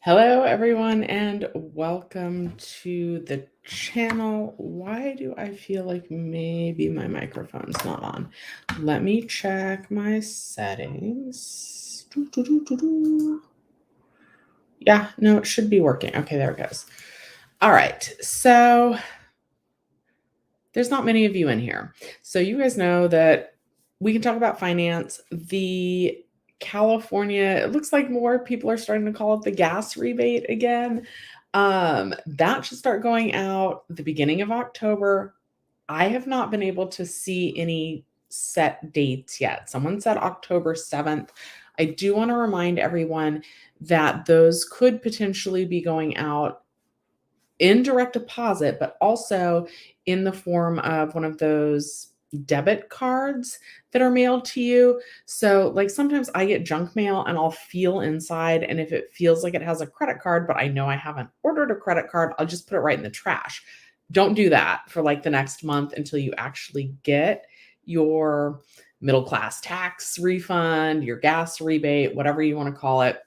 Hello, everyone, and welcome to the channel. Why do I feel like maybe my microphone's not on? Let me check my settings. Yeah, no, it should be working. Okay, there it goes. All right, so there's not many of you in here. So you guys know that we can talk about finance. The California, it looks like more people are starting to call it the gas rebate again. That should start going out the beginning of October. I have not been able to see any set dates yet. Someone said October 7th. I do want to remind everyone that those could potentially be going out in direct deposit, but also in the form of one of those debit cards that are mailed to you. So, like, sometimes I get junk mail and I'll feel inside. And if it feels like it has a credit card, but I know I haven't ordered a credit card, I'll just put it right in the trash. Don't do that for like the next month until you actually get your middle class tax refund, your gas rebate, whatever you want to call it,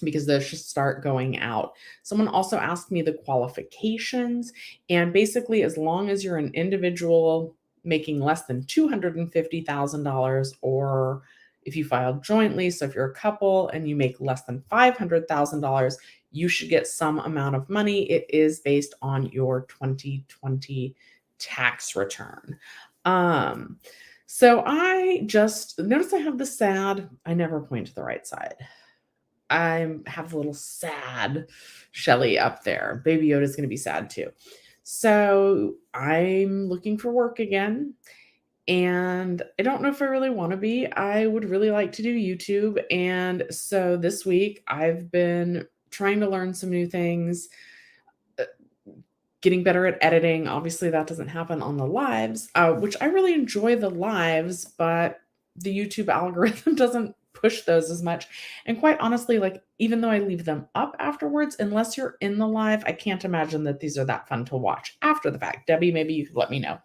because those should start going out. Someone also asked me the qualifications, and basically, as long as you're an individual making less than $250,000, or if you filed jointly, so if you're a couple and you make less than $500,000, you should get some amount of money. It is based on your 2020 tax return. So I just notice I have the sad, I never point to the right side. I have a little sad Shelly up there. Baby Yoda's going to be sad too. So I'm looking for work again. And I don't know if I really want to be. I would really like to do YouTube. And so this week I've been trying to learn some new things, uh, getting better at editing. Obviously, that doesn't happen on the lives, which I really enjoy the lives, but the YouTube algorithm doesn't push those as much. And quite honestly, like, even though I leave them up afterwards, unless you're in the live, I can't imagine that these are that fun to watch after the fact. Debbie, maybe you could let me know.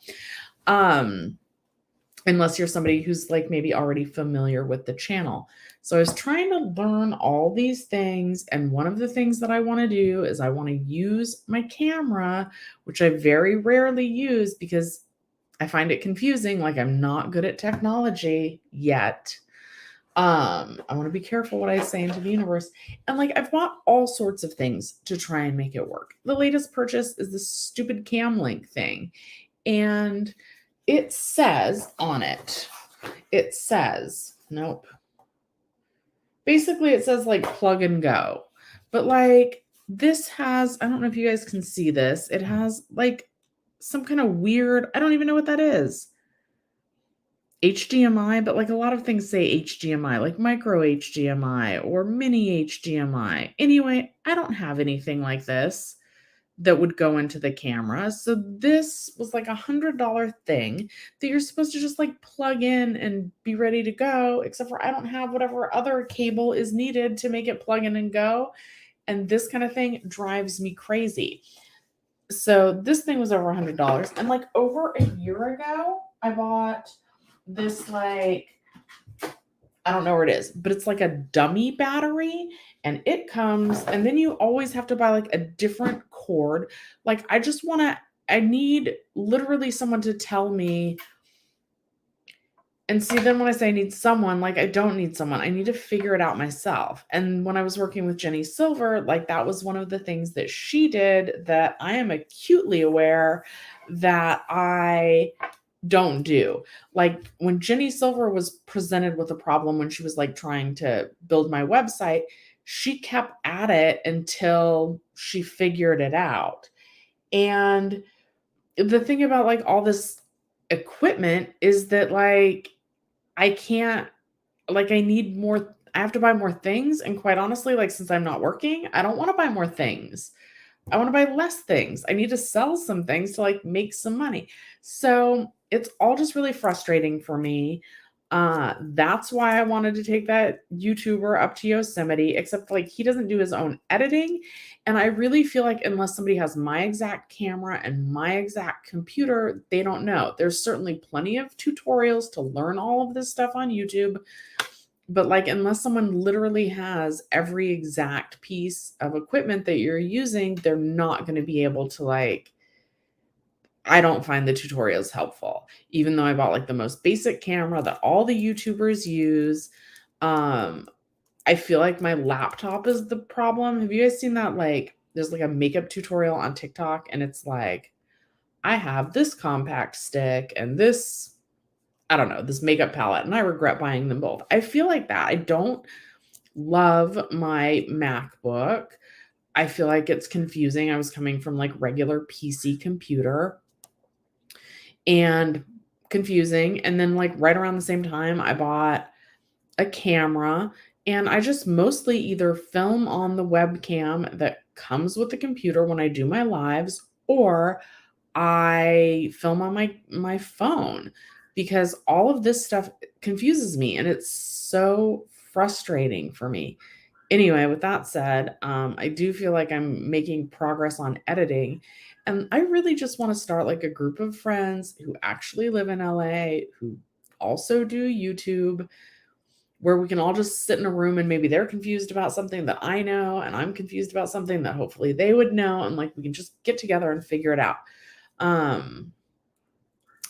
Unless you're somebody who's like maybe already familiar with the channel. So I was trying to learn all these things. And one of the things that I want to do is I want to use my camera, which I very rarely use because I find it confusing. Like, I'm not good at technology yet. I want to be careful what I say into the universe. And like, I've bought all sorts of things to try and make it work. The latest purchase is this stupid cam link thing. And it says on it, nope. Basically, it says like plug and go. But like, this has, I don't know if you guys can see this. It has like some kind of weird, I don't even know what that is. HDMI, but like a lot of things say HDMI, like micro HDMI or mini HDMI. Anyway, I don't have anything like this that would go into the camera. So this was like $100 thing that you're supposed to just like plug in and be ready to go, except for I don't have whatever other cable is needed to make it plug in and go. And this kind of thing drives me crazy. So this thing was over $100. And like over a year ago, I bought this, like, I don't know where it is, but it's like a dummy battery, and it comes, and then you always have to buy like a different cord. Like, I need literally someone to tell me. And see, then when I say I need someone, like, I don't need someone. I need to figure it out myself. And when I was working with Jenny Silver, like, that was one of the things that she did that I am acutely aware that I don't do. Like, when Jenny Silver was presented with a problem when she was like trying to build my website, she kept at it until she figured it out. And the thing about like all this equipment is that like I can't, like, I need more, I have to buy more things. And quite honestly, like, since I'm not working, I don't want to buy more things. I want to buy less things. I need to sell some things to like make some money. So it's all just really frustrating for me. That's why I wanted to take that YouTuber up to Yosemite, except like he doesn't do his own editing. And I really feel like unless somebody has my exact camera and my exact computer, they don't know. There's certainly plenty of tutorials to learn all of this stuff on YouTube. But, like, unless someone literally has every exact piece of equipment that you're using, they're not gonna be able to, like, I don't find the tutorials helpful, even though I bought, like, the most basic camera that all the YouTubers use. Um, I feel like my laptop is the problem. Have you guys seen that, like, there's, like, a makeup tutorial on TikTok, and it's like, I have this compact stick and this, I don't know, this makeup palette, and I regret buying them both. I feel like that. I don't love my MacBook. I feel like it's confusing. I was coming from, like, regular PC computer and confusing, and then, like, right around the same time, I bought a camera, and I just mostly either film on the webcam that comes with the computer when I do my lives, or I film on my phone, because all of this stuff confuses me, and it's so frustrating for me. Anyway, with that said, I do feel like I'm making progress on editing, and I really just wanna start, like, a group of friends who actually live in LA, who also do YouTube, where we can all just sit in a room, and maybe they're confused about something that I know, and I'm confused about something that hopefully they would know, and, like, we can just get together and figure it out. Um,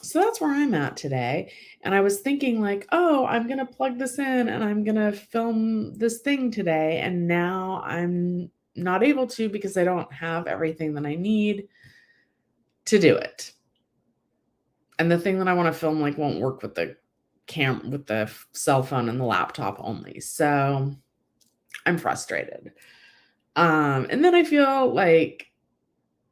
so that's where I'm at today, and I was thinking like, "Oh, I'm gonna plug this in, and I'm gonna film this thing today," and now I'm not able to because I don't have everything that I need to do it. And the thing that I wanna film, like, won't work with the cell phone and the laptop only, so I'm frustrated. And then I feel, like,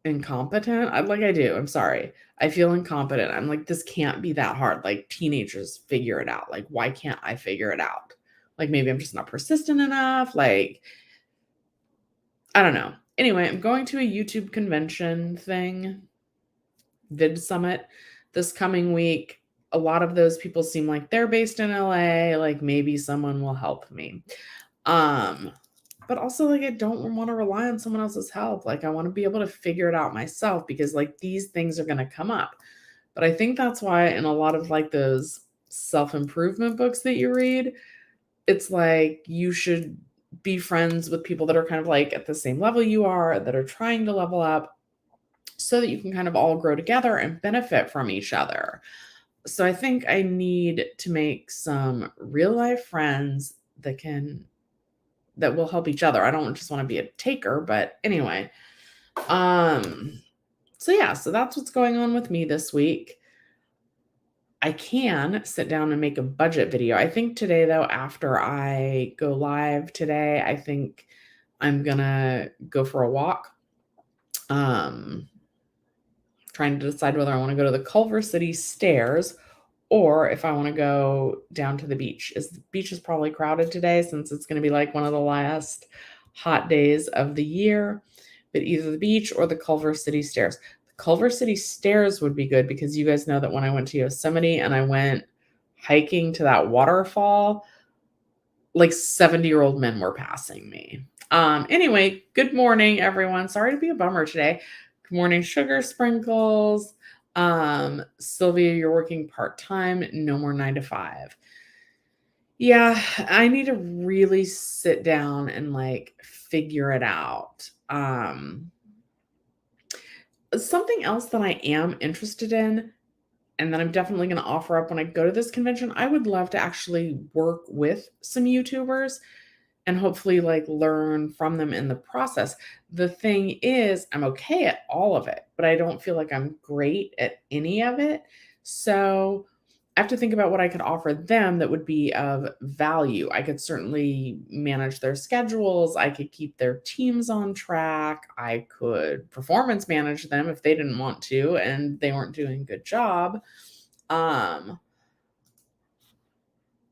incompetent. I do, I'm sorry. I feel incompetent. I'm like, "This can't be that hard." Like, teenagers figure it out. Like, why can't I figure it out? Like, maybe I'm just not persistent enough, like, I don't know. Anyway, I'm going to a YouTube convention thing, Vid Summit, this coming week. A lot of those people seem like they're based in LA, like, maybe someone will help me. Um, but also, like, I don't wanna rely on someone else's help. Like, I wanna be able to figure it out myself because, like, these things are gonna come up. But I think that's why in a lot of, like, those self-improvement books that you read, it's like you should be friends with people that are kind of, like, at the same level you are, that are trying to level up, so that you can kind of all grow together and benefit from each other. So I think I need to make some real life friends that will help each other. I don't just wanna be a taker, but anyway. Um, so yeah, so that's what's going on with me this week. I can sit down and make a budget video. I think today though, after I go live today, I think I'm gonna go for a walk. Um, Trying to decide whether I wanna go to the Culver City stairs or if I wanna go down to the beach. The beach is probably crowded today since it's gonna be, like, one of the last hot days of the year, but either the beach or the Culver City stairs. The Culver City stairs would be good because you guys know that when I went to Yosemite and I went hiking to that waterfall, like, 70-year-old men were passing me. Anyway, good morning, everyone. Sorry to be a bummer today. Good morning, Sugar Sprinkles. Sylvia, you're working part-time, no more 9 to 5. Yeah, I need to really sit down and, like, figure it out. Something else that I am interested in, and that I'm definitely gonna offer up when I go to this convention, I would love to actually work with some YouTubers and hopefully, like, learn from them in the process. The thing is, I'm okay at all of it, but I don't feel like I'm great at any of it. So, I have to think about what I could offer them that would be of value. I could certainly manage their schedules, I could keep their teams on track, I could performance manage them if they didn't want to and they weren't doing a good job. Um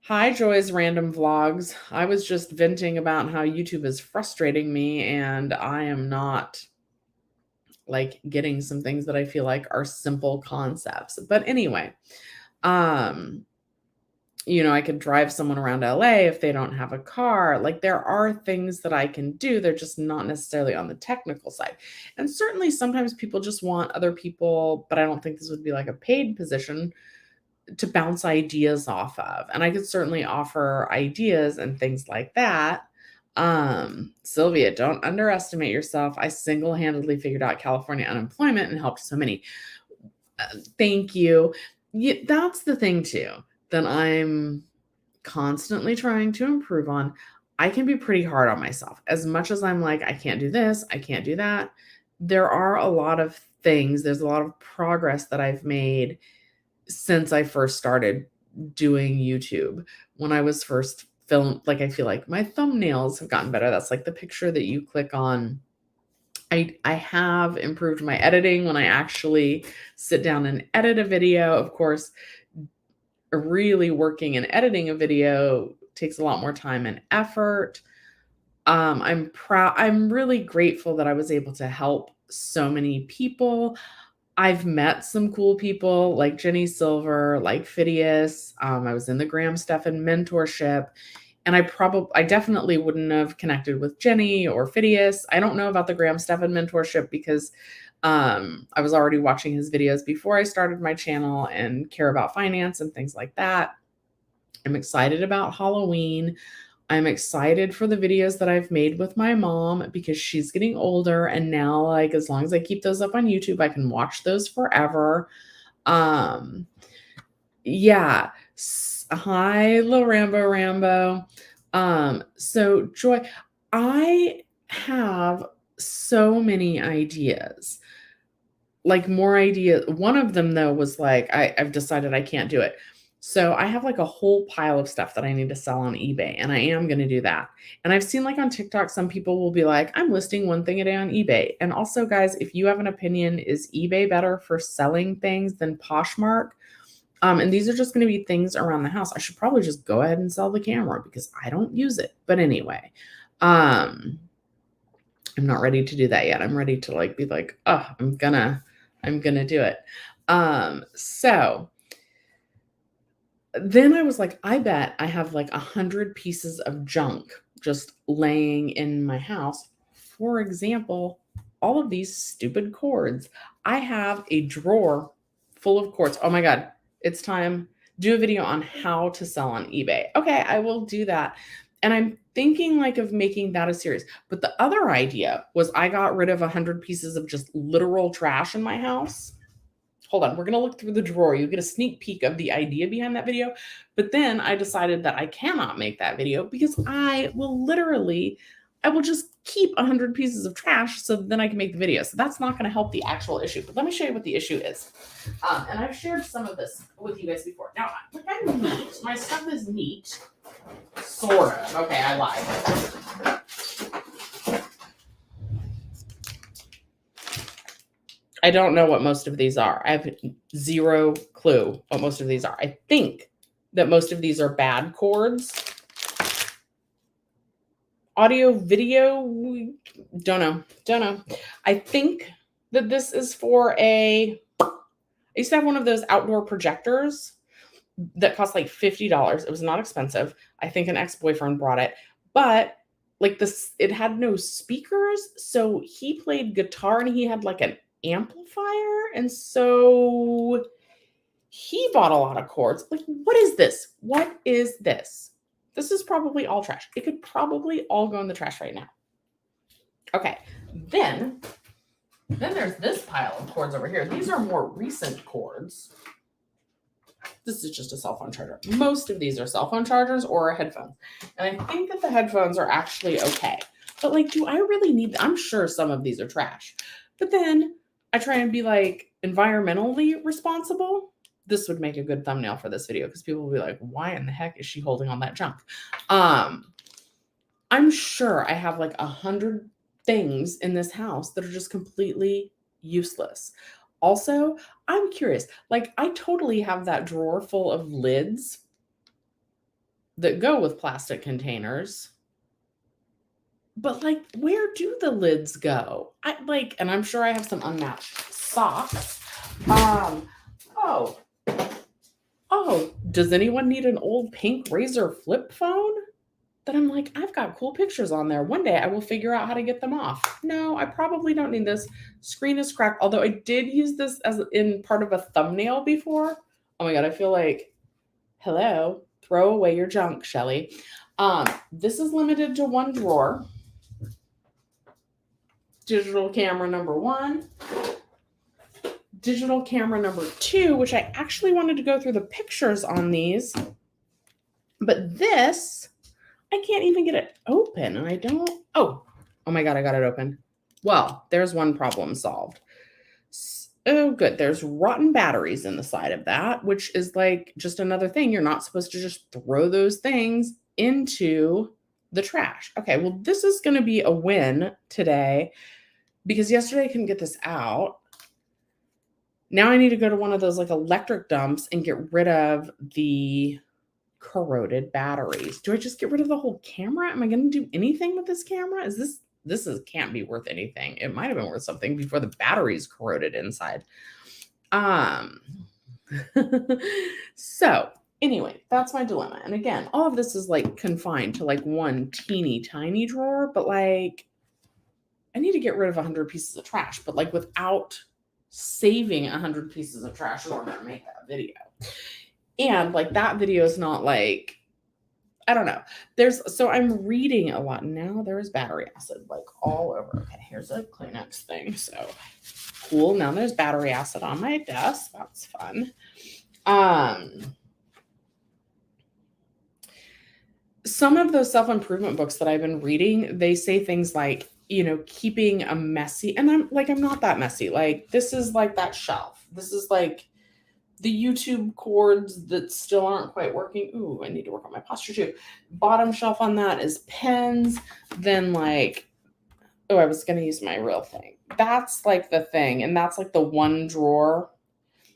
Hi, Joy's Random Vlogs. I was just venting about how YouTube is frustrating me, and I am not, like, getting some things that I feel like are simple concepts. But anyway, um, I could drive someone around LA if they don't have a car. Like, there are things that I can do. They're just not necessarily on the technical side. And certainly sometimes people just want other people, but I don't think this would be like a paid position, to bounce ideas off of. And I could certainly offer ideas and things like that. Sylvia, don't underestimate yourself. I single-handedly figured out California unemployment and helped so many. Thank you. Yeah, that's the thing too that I'm constantly trying to improve on. I can be pretty hard on myself. As much as I'm like, I can't do this, I can't do that. There are a lot of things, there's a lot of progress that I've made since I first started doing YouTube. When I was first filmed, like I feel like my thumbnails have gotten better. That's like the picture that you click on. I have improved my editing when I actually sit down and edit a video. Of course, really working and editing a video takes a lot more time and effort. I'm really grateful that I was able to help so many people. I've met some cool people like Jenny Silver, like Phidias. I was in the Graham Stephan mentorship, and I definitely wouldn't have connected with Jenny or Phidias. I don't know about the Graham Stephan mentorship because I was already watching his videos before I started my channel and care about finance and things like that. I'm excited about Halloween. I'm excited for the videos that I've made with my mom because she's getting older, and now, like, as long as I keep those up on YouTube, I can watch those forever. Um, yeah. Hi, Lil Rambo. So Joy, I have so many ideas, like more ideas. One of them though was like, I've decided I can't do it. So I have like a whole pile of stuff that I need to sell on eBay, and I am going to do that. And I've seen like on TikTok, some people will be like, I'm listing one thing a day on eBay. And also, guys, if you have an opinion, is eBay better for selling things than Poshmark? And these are just going to be things around the house. I should probably just go ahead and sell the camera because I don't use it. But anyway, I'm not ready to do that yet. I'm ready to like be like, oh, I'm gonna do it. So then I was like, I bet I have like 100 pieces of junk just laying in my house. For example, all of these stupid cords. I have a drawer full of cords. Oh my God, it's time. Do a video on how to sell on eBay. Okay, I will do that. And I'm thinking like of making that a series. But the other idea was I got rid of 100 pieces of just literal trash in my house. Hold on, we're going to look through the drawer. You get a sneak peek of the idea behind that video. But then I decided that I cannot make that video because I will just keep 100 pieces of trash so then I can make the video. So that's not going to help the actual issue. But let me show you what the issue is. And I've shared some of this with you guys before. Now, like, I'm neat. My stuff is neat. Sort of. Okay, I lied. I don't know what most of these are. I have zero clue what most of these are. I think that most of these are bad cords. Audio, video, don't know. I think that this is for I used to have one of those outdoor projectors that cost like $50. It was not expensive. I think an ex-boyfriend brought it, but like this, it had no speakers. So he played guitar and he had like an amplifier, and so he bought a lot of cords. Like, what is this? This is probably all trash. It could probably all go in the trash right now. Okay, then there's this pile of cords over here. These are more recent cords. This is just a cell phone charger. Most of these are cell phone chargers or headphones, and I think that the headphones are actually okay. But like, do I really need? I'm sure some of these are trash, but then I try and be like environmentally responsible. This would make a good thumbnail for this video because people will be like, why in the heck is she holding on that junk? I'm sure I have like 100 things in this house that are just completely useless. Also, I'm curious, like I totally have that drawer full of lids that go with plastic containers. But like, where do the lids go? And I'm sure I have some unmatched socks. Oh, does anyone need an old pink Razor flip phone? That I'm like, I've got cool pictures on there. One day I will figure out how to get them off. No, I probably don't need this. Screen is cracked. Although I did use this as in part of a thumbnail before. Oh my God, I feel like, hello, throw away your junk, Shelly. This is limited to one drawer. Digital camera number 1. Digital camera number 2, which I actually wanted to go through the pictures on these, but this, I can't even get it open, and I don't, oh my God, I got it open. Well, there's one problem solved. Oh, good. There's rotten batteries in the side of that, which is like just another thing. You're not supposed to just throw those things into the trash. Okay, well, this is going to be a win today because yesterday I couldn't get this out. Now I need to go to one of those like electric dumps and get rid of the corroded batteries. Do I just get rid of the whole camera? Am I going to do anything with this camera? Can't be worth anything. It might have been worth something before the batteries corroded inside. So anyway, that's my dilemma. And again, all of this is like confined to like one teeny tiny drawer, but like I need to get rid of 100 pieces of trash, but like without saving 100 pieces of trash in order to make that video. And like that video is not like, I don't know. So I'm reading a lot now. There is battery acid like all over. Okay, here's a Kleenex thing. So cool. Now there's battery acid on my desk. That's fun. Some of those self-improvement books that I've been reading, they say things like, keeping a messy, and I'm not that messy. Like this is like that shelf. This is like the YouTube cords that still aren't quite working. Ooh, I need to work on my posture too. Bottom shelf on that is pens. Then like, I was going to use my real thing. That's like the thing. And that's like the one drawer.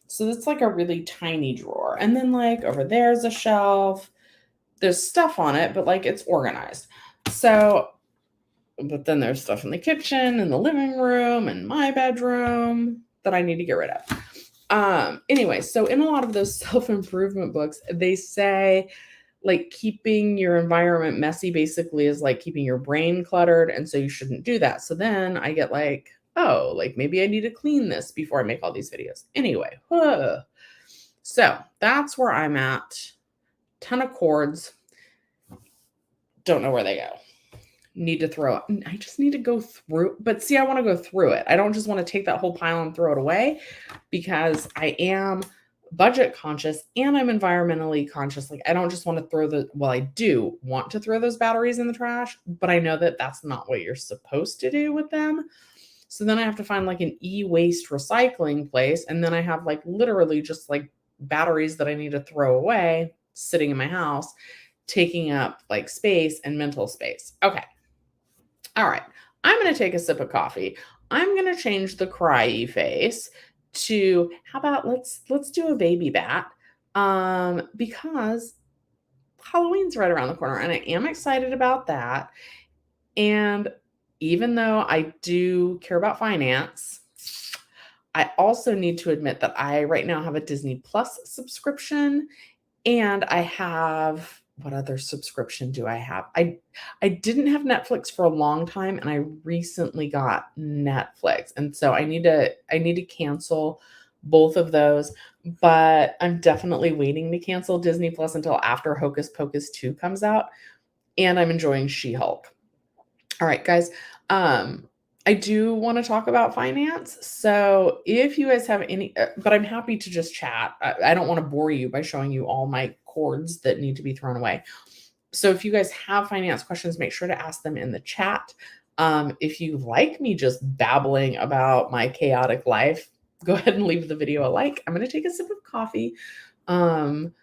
So that's like a really tiny drawer. And then like over there's a shelf. There's stuff on it, but like it's organized. So, but then there's stuff in the kitchen and the living room and my bedroom that I need to get rid of. Anyway, so in a lot of those self-improvement books, they say like keeping your environment messy basically is like keeping your brain cluttered. And so you shouldn't do that. So then I get like, oh, like maybe I need to clean this before I make all these videos. Anyway, so that's where I'm at. Ton of cords. Don't know where they go. Need to throw it. I just need to go through, but see, I want to go through it. I don't just want to take that whole pile and throw it away because I am budget conscious and I'm environmentally conscious. Like I don't just want to I do want to throw those batteries in the trash, but I know that that's not what you're supposed to do with them. So then I have to find like an e-waste recycling place. And then I have like literally just like batteries that I need to throw away sitting in my house, taking up like space and mental space. Okay. All right. I'm going to take a sip of coffee. I'm going to change the cryy face to, how about let's do a baby bat, because Halloween's right around the corner and I am excited about that. And even though I do care about finance, I also need to admit that I right now have a Disney Plus subscription and I have, what other subscription do I have? I didn't have Netflix for a long time and I recently got Netflix. And so I need to cancel both of those, but I'm definitely waiting to cancel Disney Plus until after Hocus Pocus 2 comes out. And I'm enjoying She-Hulk. All right, guys. I do want to talk about finance. So if you guys have any, but I'm happy to just chat. I don't want to bore you by showing you all my cords that need to be thrown away. So if you guys have finance questions, make sure to ask them in the chat. If you like me just babbling about my chaotic life, go ahead and leave the video a like. I'm going to take a sip of coffee. I'm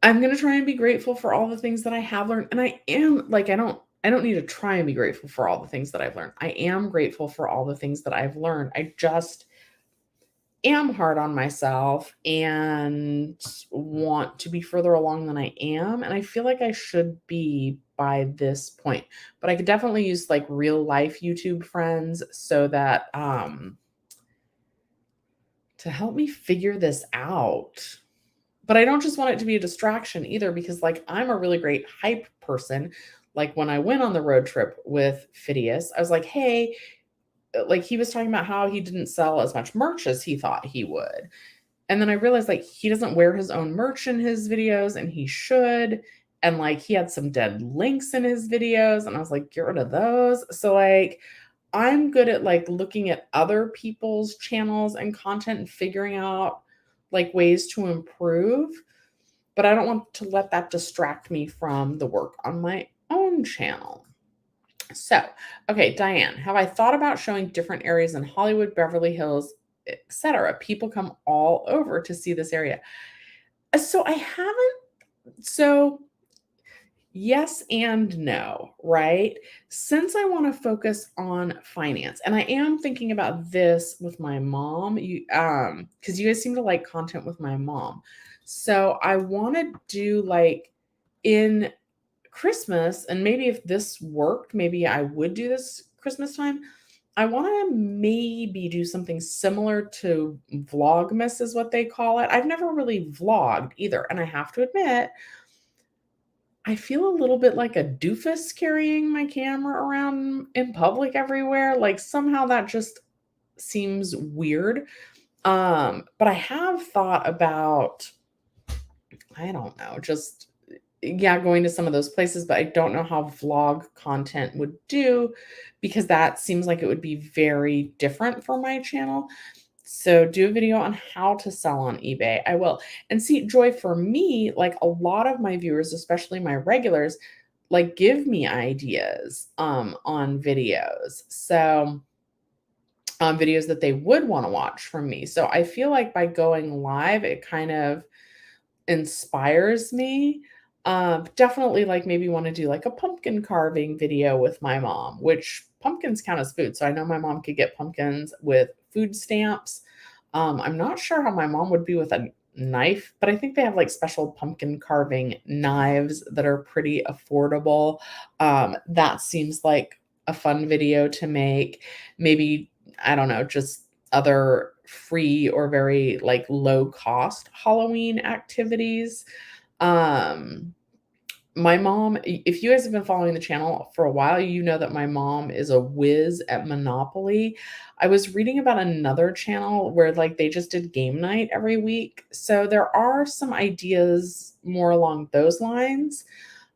going to try and be grateful for all the things that I have learned. And I am like, I don't need to try and be grateful for all the things that I've learned. I am grateful for all the things that I've learned. I just am hard on myself and want to be further along than I am. And I feel like I should be by this point, but I could definitely use like real life YouTube friends so that, to help me figure this out. But I don't just want it to be a distraction either, because like I'm a really great hype person. Like when I went on the road trip with Phidias, I was like, hey, like he was talking about how he didn't sell as much merch as he thought he would. And then I realized like he doesn't wear his own merch in his videos and he should. And like he had some dead links in his videos and I was like, get rid of those. So like I'm good at like looking at other people's channels and content and figuring out like ways to improve, but I don't want to let that distract me from the work on my own channel. So, okay, Diane, have I thought about showing different areas in Hollywood, Beverly Hills, etc.? People come all over to see this area. So I haven't. So yes and no, right? Since I want to focus on finance, and I am thinking about this with my mom, because you guys seem to like content with my mom. So I want to do like in Christmas, and maybe if this worked, maybe I would do this Christmas time. I want to maybe do something similar to Vlogmas is what they call it. I've never really vlogged either, and I have to admit I feel a little bit like a doofus carrying my camera around in public everywhere. Like somehow that just seems weird. But I have thought about, I don't know, just yeah, going to some of those places, but I don't know how vlog content would do because that seems like it would be very different for my channel. So do a video on how to sell on eBay. I will. And see, Joy, for me, like a lot of my viewers, especially my regulars, like give me ideas on videos. So videos that they would want to watch from me. So I feel like by going live, it kind of inspires me. Definitely like maybe want to do like a pumpkin carving video with my mom, which pumpkins count as food. So I know my mom could get pumpkins with food stamps. I'm not sure how my mom would be with a knife, but I think they have like special pumpkin carving knives that are pretty affordable. That seems like a fun video to make. Maybe, I don't know, just other free or very like low cost Halloween activities. My mom, if you guys have been following the channel for a while, you know that my mom is a whiz at Monopoly. I was reading about another channel where like they just did game night every week. So there are some ideas more along those lines.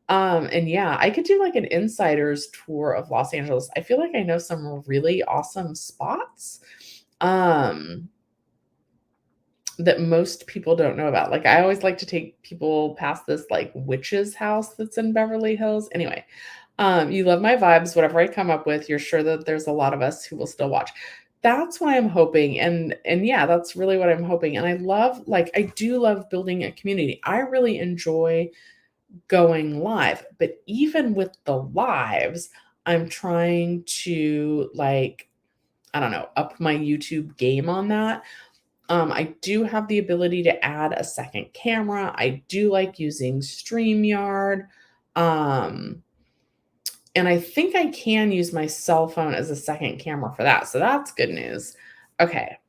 And yeah, I could do like an insider's tour of Los Angeles. I feel like I know some really awesome spots. That most people don't know about. Like I always like to take people past this like witch's house that's in Beverly Hills. Anyway, you love my vibes. Whatever I come up with, you're sure that there's a lot of us who will still watch. That's what I'm hoping. And yeah, that's really what I'm hoping. And I love, like, I do love building a community. I really enjoy going live, but even with the lives, I'm trying to like, I don't know, up my YouTube game on that. I do have the ability to add a second camera. I do like using StreamYard. And I think I can use my cell phone as a second camera for that. So that's good news. Okay.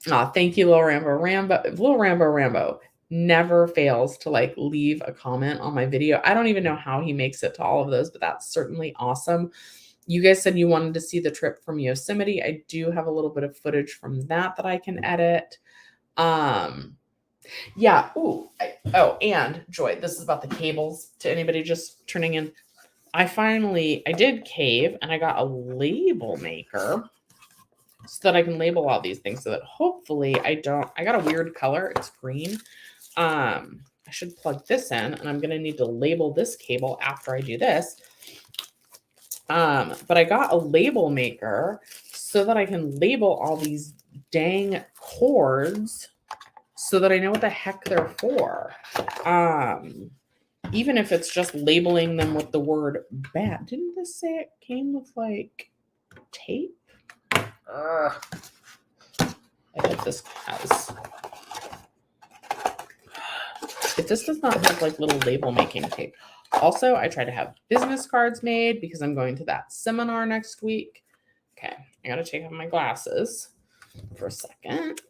Thank you, Lil Rambo. Lil Rambo never fails to like leave a comment on my video. I don't even know how he makes it to all of those, but that's certainly awesome. You guys said you wanted to see the trip from Yosemite. I do have a little bit of footage from that that I can edit. Yeah. Ooh. And Joy, this is about the cables to anybody just turning in. I did cave and I got a label maker so that I can label all these things so that hopefully I got a weird color. It's green. I should plug this in and I'm going to need to label this cable after I do this. But I got a label maker so that I can label all these dang cords so that I know what the heck they're for. Even if it's just labeling them with the word bat. Didn't this say it came with like tape? I bet this has. If this does not have like little label making tape. Also, I try to have business cards made because I'm going to that seminar next week. Okay, I gotta take off my glasses for a second.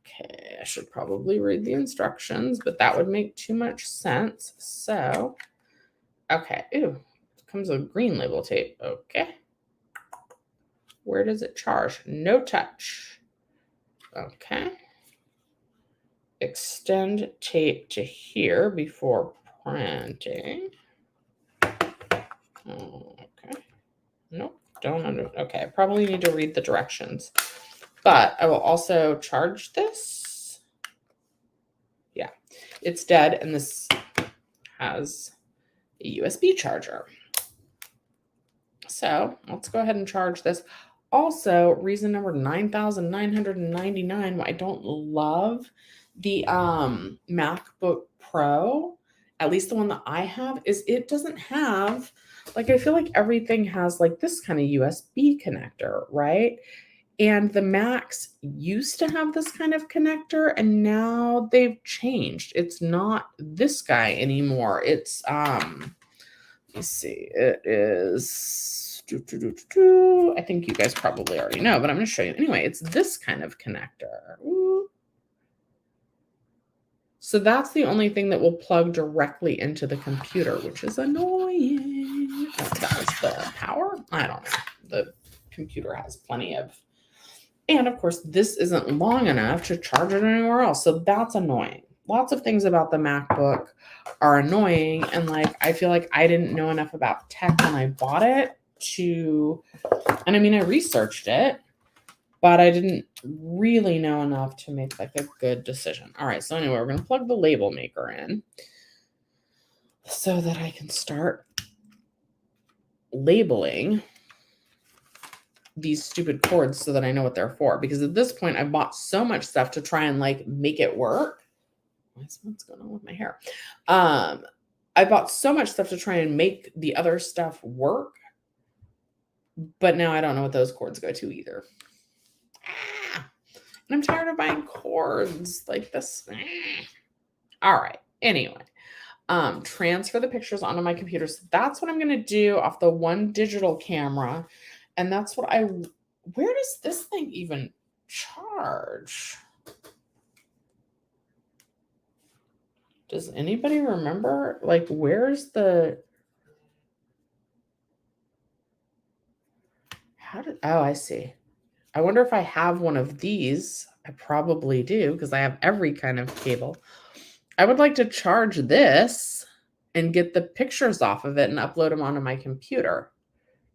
Okay, I should probably read the instructions, but that would make too much sense. So, okay, ooh, it comes with green label tape. Okay. Where does it charge? No touch. Okay. extend tape to here before printing. Okay. Nope. Okay, I probably need to read the directions. But I will also charge this. Yeah, it's dead, and this has a USB charger. So let's go ahead and charge this. Also, reason number 9,999, why I don't love the MacBook Pro, at least the one that I have, is it doesn't have, like, I feel like everything has like this kind of USB connector, right? And the Macs used to have this kind of connector, and now they've changed. It's not this guy anymore. It's let me see. It is I think you guys probably already know, but I'm going to show you. Anyway, it's this kind of connector. Ooh. So that's the only thing that will plug directly into the computer, which is annoying. Oh, that was the power? I don't know. The computer has plenty of. And of course, this isn't long enough to charge it anywhere else. So that's annoying. Lots of things about the MacBook are annoying. And like, I feel like I didn't know enough about tech when I bought it and I mean, I researched it, but I didn't really know enough to make like a good decision. All right. So anyway, we're going to plug the label maker in so that I can start labeling these stupid cords so that I know what they're for. Because at this point, I bought so much stuff to try and like make it work. What's going on with my hair? I bought so much stuff to try and make the other stuff work, but now I don't know what those cords go to either. And I'm tired of buying cords like this. All right. Anyway, transfer the pictures onto my computer. So that's what I'm going to do off the one digital camera. And that's what where does this thing even charge? Does anybody remember? Like, where's the, oh, I see. I wonder if I have one of these. I probably do because I have every kind of cable. I would like to charge this and get the pictures off of it and upload them onto my computer.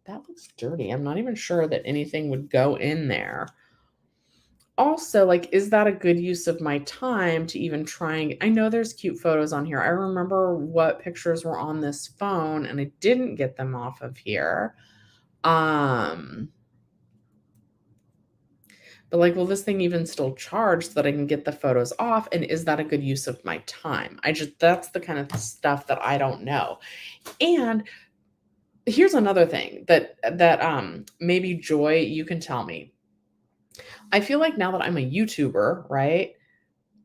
That looks dirty. I'm not even sure that anything would go in there. Also, like, is that a good use of my time to even try I know there's cute photos on here. I remember what pictures were on this phone and I didn't get them off of here. But like, will this thing even still charge so that I can get the photos off? And is that a good use of my time? That's the kind of stuff that I don't know. And here's another thing that maybe Joy, you can tell me. I feel like now that I'm a YouTuber, right?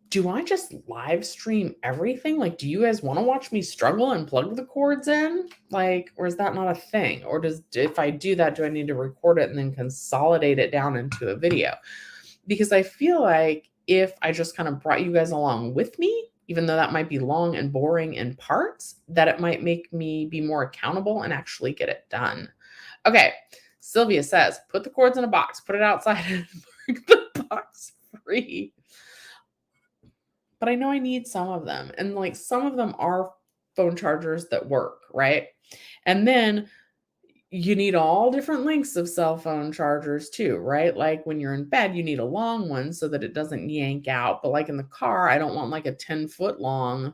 Do I just live stream everything? Like, do you guys want to watch me struggle and plug the cords in? Like, or is that not a thing? Or if I do that, do I need to record it and then consolidate it down into a video? Because I feel like if I just kind of brought you guys along with me, even though that might be long and boring in parts, that it might make me be more accountable and actually get it done. Okay. Sylvia says, put the cords in a box, put it outside and mark the box free. But I know I need some of them. And like some of them are phone chargers that work, right? And then you need all different lengths of cell phone chargers too, right? Like when you're in bed, you need a long one so that it doesn't yank out. But like in the car, I don't want like a 10-foot long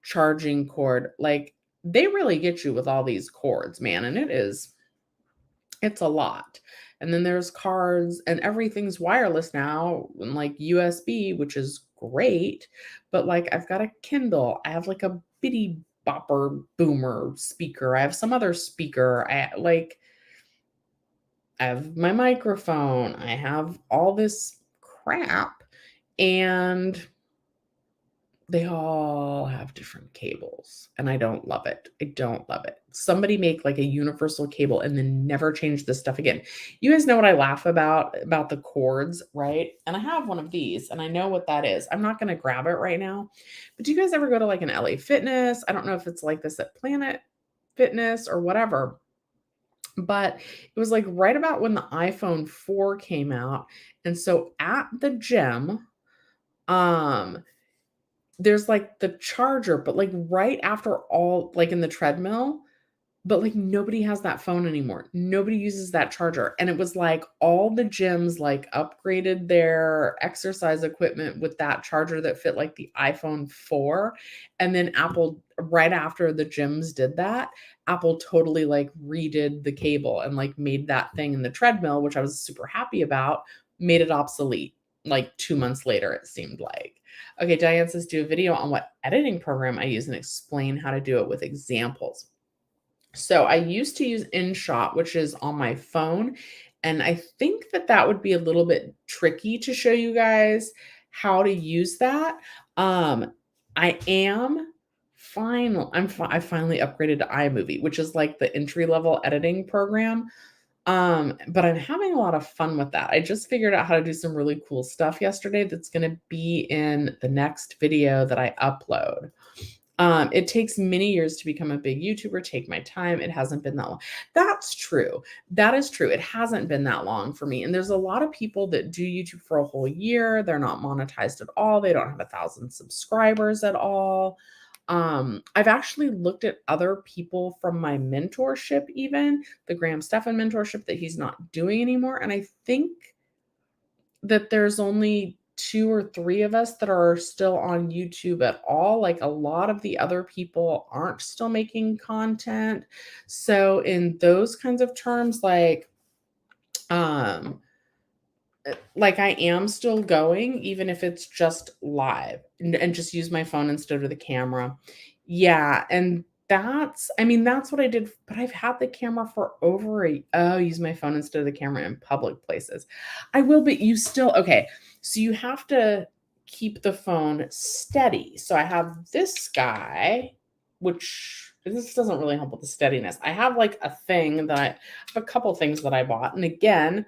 charging cord. Like they really get you with all these cords, man. And it's a lot. And then there's cards and everything's wireless now, and like USB, which is great. But like I've got a Kindle, I have like a bitty bopper boomer speaker, I have some other speaker, I have my microphone, I have all this crap, and they all have different cables, and I don't love it. I don't love it. Somebody make like a universal cable and then never change this stuff again. You guys know what I laugh about the cords, right? And I have one of these and I know what that is. I'm not going to grab it right now. But do you guys ever go to like an LA Fitness? I don't know if it's like this at Planet Fitness or whatever. But it was like right about when the iPhone 4 came out. And so at the gym, Um, there's, like, the charger, but, like, right after all like, in the treadmill, but, like, nobody has that phone anymore. Nobody uses that charger, and it was like all the gyms, like, upgraded their exercise equipment with that charger that fit, like, the iPhone 4, and then Apple right after the gyms did that, Apple totally, like, redid the cable and, like, made that thing in the treadmill, which I was super happy about, made it obsolete, like, 2 months later, it seemed like. Okay, Diane says, "Do a video on what editing program I use and explain how to do it with examples." So I used to use InShot, which is on my phone, and I think that that would be a little bit tricky to show you guys how to use that. Um, I am I finally upgraded to iMovie, which is like the entry level editing program. But I'm having a lot of fun with that. I just figured out how to do some really cool stuff yesterday that's going to be in the next video that I upload. It takes many years to become a big YouTuber. Take my time. It hasn't been that long. That's true. That is true. It hasn't been that long for me. And there's a lot of people that do YouTube for a whole year. They're not monetized at all. They don't have 1,000 subscribers at all. I've actually looked at other people from my mentorship, even the Graham Stephan mentorship that he's not doing anymore. And I think that there's only 2 or 3 of us that are still on YouTube at all. Like, a lot of the other people aren't still making content. So in those kinds of terms, um, like I am still going, even if it's just live and just use my phone instead of the camera. Yeah, and I mean, that's what I did, but I've had the camera for over use my phone instead of the camera in public places. I will, but you still okay, so you have to keep the phone steady. So I have this guy, which this doesn't really help with the steadiness. I have like a thing that I have a couple things that I bought, and again,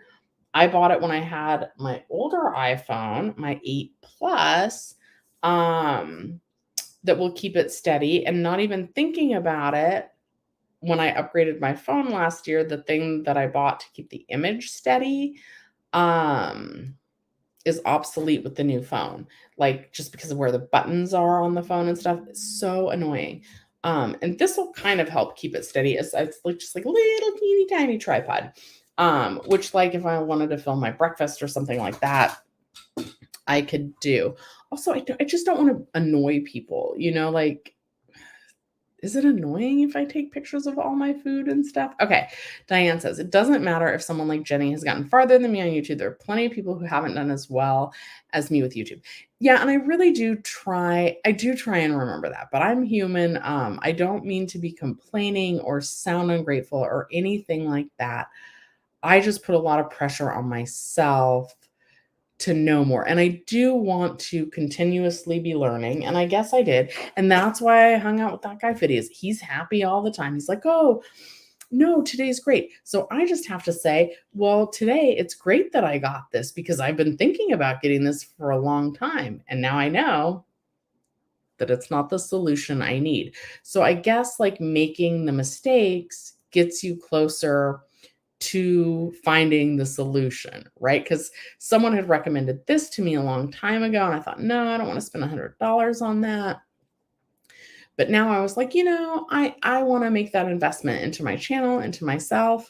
I bought it when I had my older iPhone, my 8 Plus, that will keep it steady, and not even thinking about it, when I upgraded my phone last year, the thing that I bought to keep the image steady, um, is obsolete with the new phone, like, just because of where the buttons are on the phone and stuff. It's so annoying. And this will kind of help keep it steady. It's like just like a little teeny tiny tripod. Which, like, if I wanted to film my breakfast or something like that, I could do. Also, I just don't want to annoy people, like, is it annoying if I take pictures of all my food and stuff? Okay. Diane says, it doesn't matter if someone like Jenny has gotten farther than me on YouTube. There are plenty of people who haven't done as well as me with YouTube. Yeah, and I really do try. I do try and remember that, but I'm human. I don't mean to be complaining or sound ungrateful or anything like that. I just put a lot of pressure on myself to know more. And I do want to continuously be learning. And I guess I did. And that's why I hung out with that guy Phidias. He's happy all the time. He's like, oh, no, today's great. So I just have to say, well, today it's great that I got this because I've been thinking about getting this for a long time. And now I know that it's not the solution I need. So I guess like making the mistakes gets you closer to finding the solution, right? Because someone had recommended this to me a long time ago, and I thought, no, I don't want to spend $100 on that. But now I was like, I want to make that investment into my channel, into myself,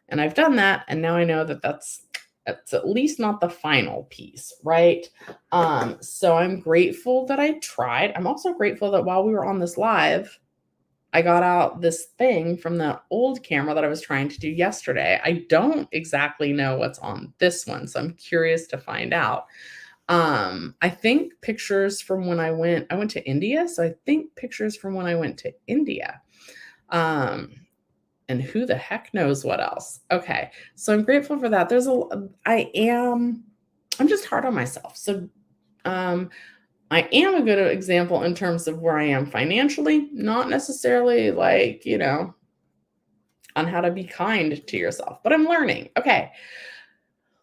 and I've done that, and now I know that that's at least not the final piece, right? So I'm grateful that I tried. I'm also grateful that while we were on this live, I got out this thing from the old camera that I was trying to do yesterday. I don't exactly know what's on this one, so I'm curious to find out. I think pictures from when I went to India, so I think pictures from when I went to India. And who the heck knows what else. Okay, so I'm grateful for that. I'm just hard on myself. So, I am a good example in terms of where I am financially, not necessarily like, on how to be kind to yourself, but I'm learning. Okay.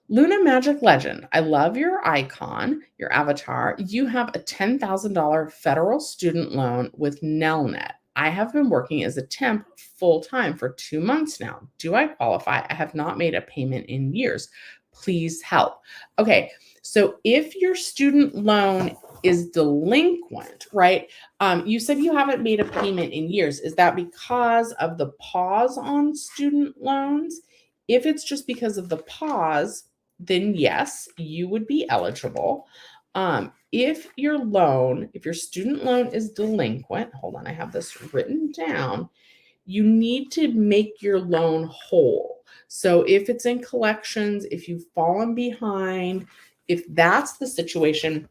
Luna Magic Legend. I love your icon, your avatar. You have a $10,000 federal student loan with Nelnet. I have been working as a temp full time for 2 months now. Do I qualify? I have not made a payment in years. Please help. Okay, so if your student loan is delinquent, right? You said you haven't made a payment in years. Is that because of the pause on student loans? If it's just because of the pause, then yes, you would be eligible. If your student loan is delinquent, hold on, I have this written down. You need to make your loan whole. So if it's in collections, if you've fallen behind, if that's the situation,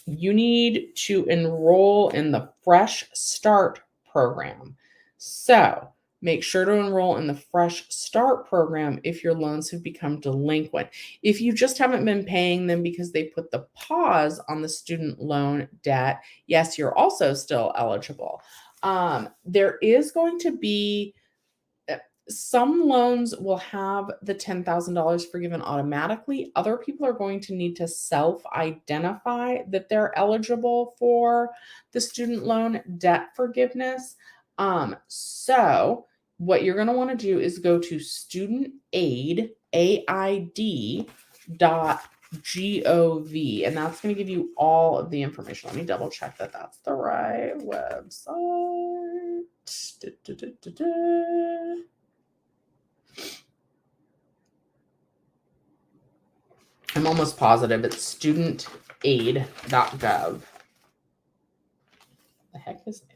you need to enroll in the Fresh Start program. So make sure to enroll in the Fresh Start program if your loans have become delinquent. If you just haven't been paying them because they put the pause on the student loan debt, yes, you're also still eligible. There is going to be some loans will have the $10,000 forgiven automatically. Other people are going to need to self-identify that they're eligible for the student loan debt forgiveness. So what you're going to want to do is go to studentaid.gov, and that's going to give you all of the information. Let me double check that that's the right website. Da, da, da, da, da. I'm almost positive it's studentaid.gov. The heck is it?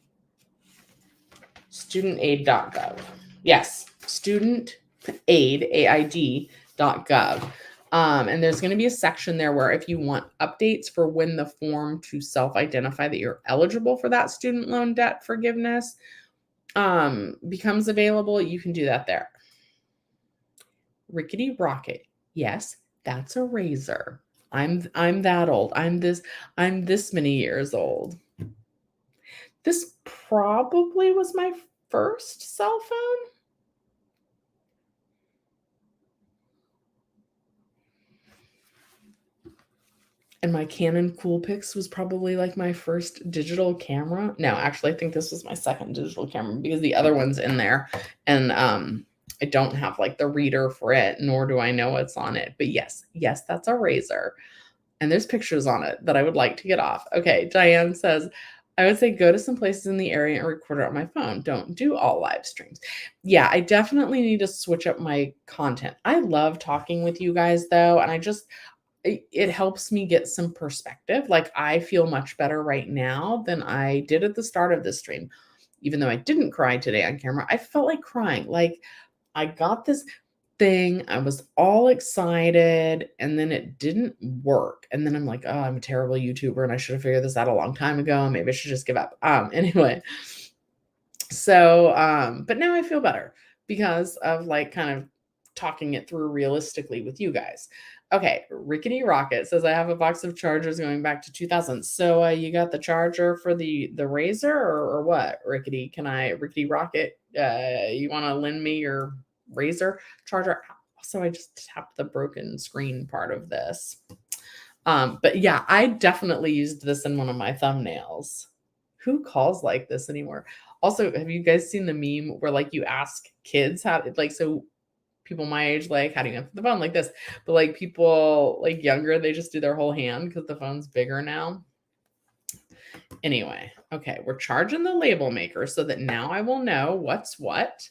Studentaid.gov. Yes, studentaid.gov. And there's going to be a section there where if you want updates for when the form to self-identify that you're eligible for that student loan debt forgiveness becomes available, you can do that there. Rickety Rocket. Yes, that's a razor. I'm that old. I'm this many years old. This probably was my first cell phone. And my Canon Coolpix was probably like my first digital camera. No, actually, I think this was my second digital camera because the other one's in there. And I don't have like the reader for it, nor do I know what's on it. But yes, that's a razor. And there's pictures on it that I would like to get off. Okay, Diane says, I would say go to some places in the area and record it on my phone. Don't do all live streams. Yeah, I definitely need to switch up my content. I love talking with you guys though, and it helps me get some perspective. Like I feel much better right now than I did at the start of this stream. Even though I didn't cry today on camera, I felt like crying. Like I got this thing, I was all excited, and then it didn't work. And then I'm like, oh, I'm a terrible YouTuber and I should have figured this out a long time ago. Maybe I should just give up. Anyway. So, but now I feel better because of like kind of talking it through realistically with you guys. Okay, Rickety Rocket says I have a box of chargers going back to 2000. So you got the charger for the razor or what? Rickety Rocket? You want to lend me your razor charger? Also, I just tapped the broken screen part of this. But yeah, I definitely used this in one of my thumbnails. Who calls like this anymore? Also, have you guys seen the meme where like you ask kids how like so people my age like how do you answer the phone like this, but like people like younger they just do their whole hand because the phone's bigger now. Anyway, okay, we're charging the label maker so that now I will know what's what.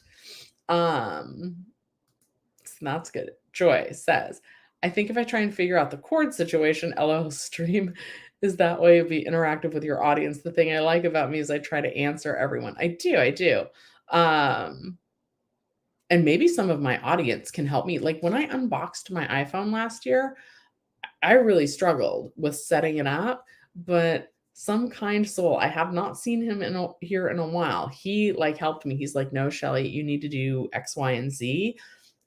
So that's good. Joy says, I think if I try and figure out the cord situation, LOL stream is that way, be interactive with your audience. The thing I like about me is I try to answer everyone. I do. And maybe some of my audience can help me. Like when I unboxed my iPhone last year, I really struggled with setting it up, but some kind soul, I have not seen him here in a while. He like helped me. He's like, no, Shelly, you need to do X, Y, and Z.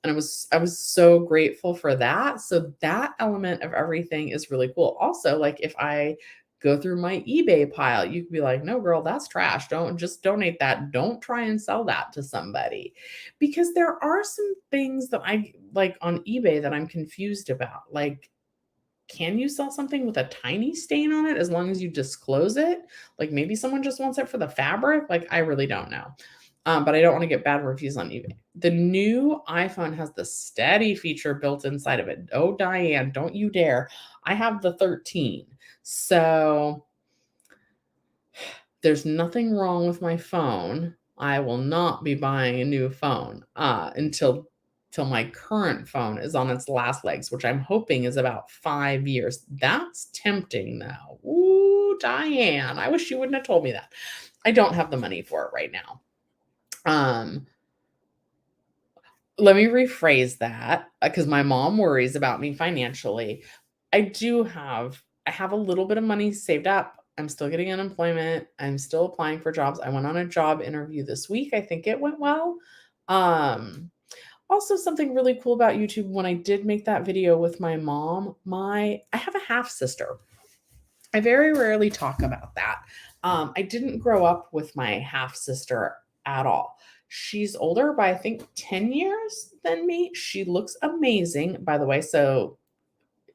And I was so grateful for that. So that element of everything is really cool. Also, like if I go through my eBay pile, you could be like, no, girl, that's trash. Don't just donate that. Don't try and sell that to somebody. Because there are some things that I like on eBay that I'm confused about. Like, can you sell something with a tiny stain on it as long as you disclose it? Like maybe someone just wants it for the fabric. Like I really don't know. but I don't want to get bad reviews on eBay. The new iPhone has the steady feature built inside of it. Oh, Diane, don't you dare. I have the 13. So there's nothing wrong with my phone. I will not be buying a new phone until my current phone is on its last legs, which I'm hoping is about 5 years. That's tempting though. Ooh, Diane, I wish you wouldn't have told me that. I don't have the money for it right now. Let me rephrase that, because my mom worries about me financially. I have a little bit of money saved up. I'm still getting unemployment. I'm still applying for jobs. I went on a job interview this week. I think it went well. Um, Also something really cool about YouTube, when I did make that video with my mom, I have a half sister. I very rarely talk about that. I didn't grow up with my half sister at all. She's older by, I think, 10 years than me. She looks amazing, by the way. So,